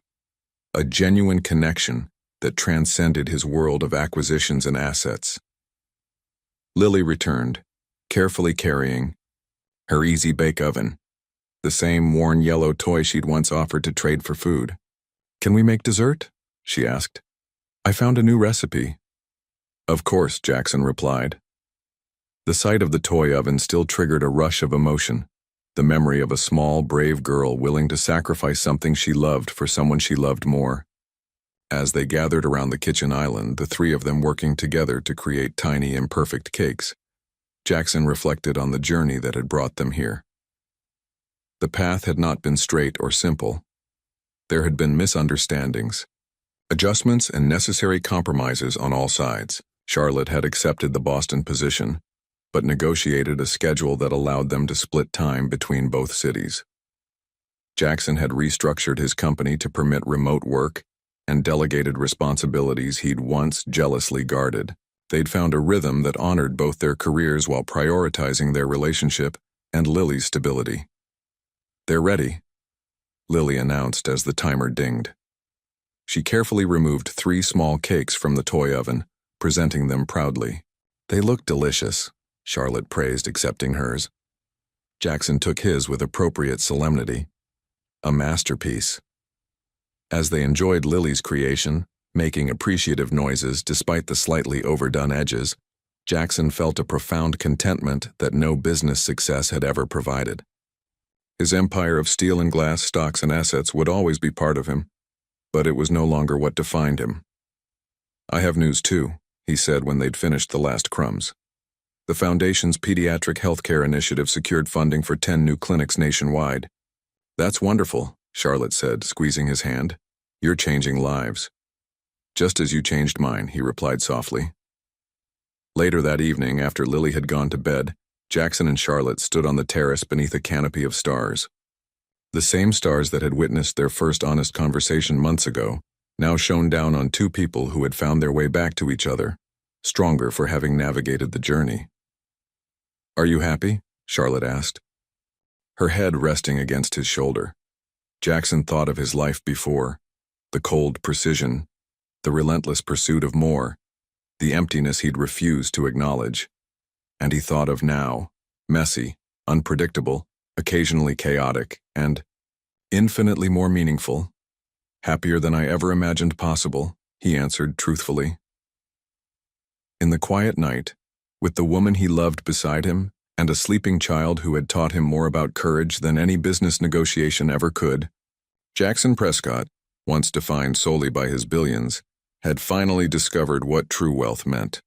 A genuine connection that transcended his world of acquisitions and assets. Lily returned, carefully carrying her easy bake oven, the same worn yellow toy she'd once offered to trade for food. Can we make dessert? She asked. I found a new recipe. Of course, Jackson replied. The sight of the toy oven still triggered a rush of emotion, the memory of a small, brave girl willing to sacrifice something she loved for someone she loved more. As they gathered around the kitchen island, the three of them working together to create tiny, imperfect cakes, Jackson reflected on the journey that had brought them here. The path had not been straight or simple. There had been misunderstandings, adjustments, and necessary compromises on all sides. Charlotte had accepted the Boston position, but negotiated a schedule that allowed them to split time between both cities. Jackson had restructured his company to permit remote work and delegated responsibilities he'd once jealously guarded. They'd found a rhythm that honored both their careers while prioritizing their relationship and Lily's stability. They're ready, Lily announced as the timer dinged. She carefully removed 3 small cakes from the toy oven, presenting them proudly. They looked delicious, Charlotte praised, accepting hers. Jackson took his with appropriate solemnity. A masterpiece. As they enjoyed Lily's creation, making appreciative noises despite the slightly overdone edges, Jackson felt a profound contentment that no business success had ever provided. His empire of steel and glass stocks and assets would always be part of him, but it was no longer what defined him. I have news too, he said when they'd finished the last crumbs. The Foundation's pediatric healthcare initiative secured funding for 10 new clinics nationwide. That's wonderful, Charlotte said, squeezing his hand. You're changing lives. Just as you changed mine, he replied softly. Later that evening, after Lily had gone to bed, Jackson and Charlotte stood on the terrace beneath a canopy of stars. The same stars that had witnessed their first honest conversation months ago now shone down on 2 people who had found their way back to each other, stronger for having navigated the journey. Are you happy? Charlotte asked, her head resting against his shoulder. Jackson thought of his life before, the cold precision, the relentless pursuit of more, the emptiness he'd refused to acknowledge. And he thought of now, messy, unpredictable, occasionally chaotic, and infinitely more meaningful. Happier than I ever imagined possible, he answered truthfully. In the quiet night, with the woman he loved beside him and a sleeping child who had taught him more about courage than any business negotiation ever could, Jackson Prescott, once defined solely by his billions, had finally discovered what true wealth meant.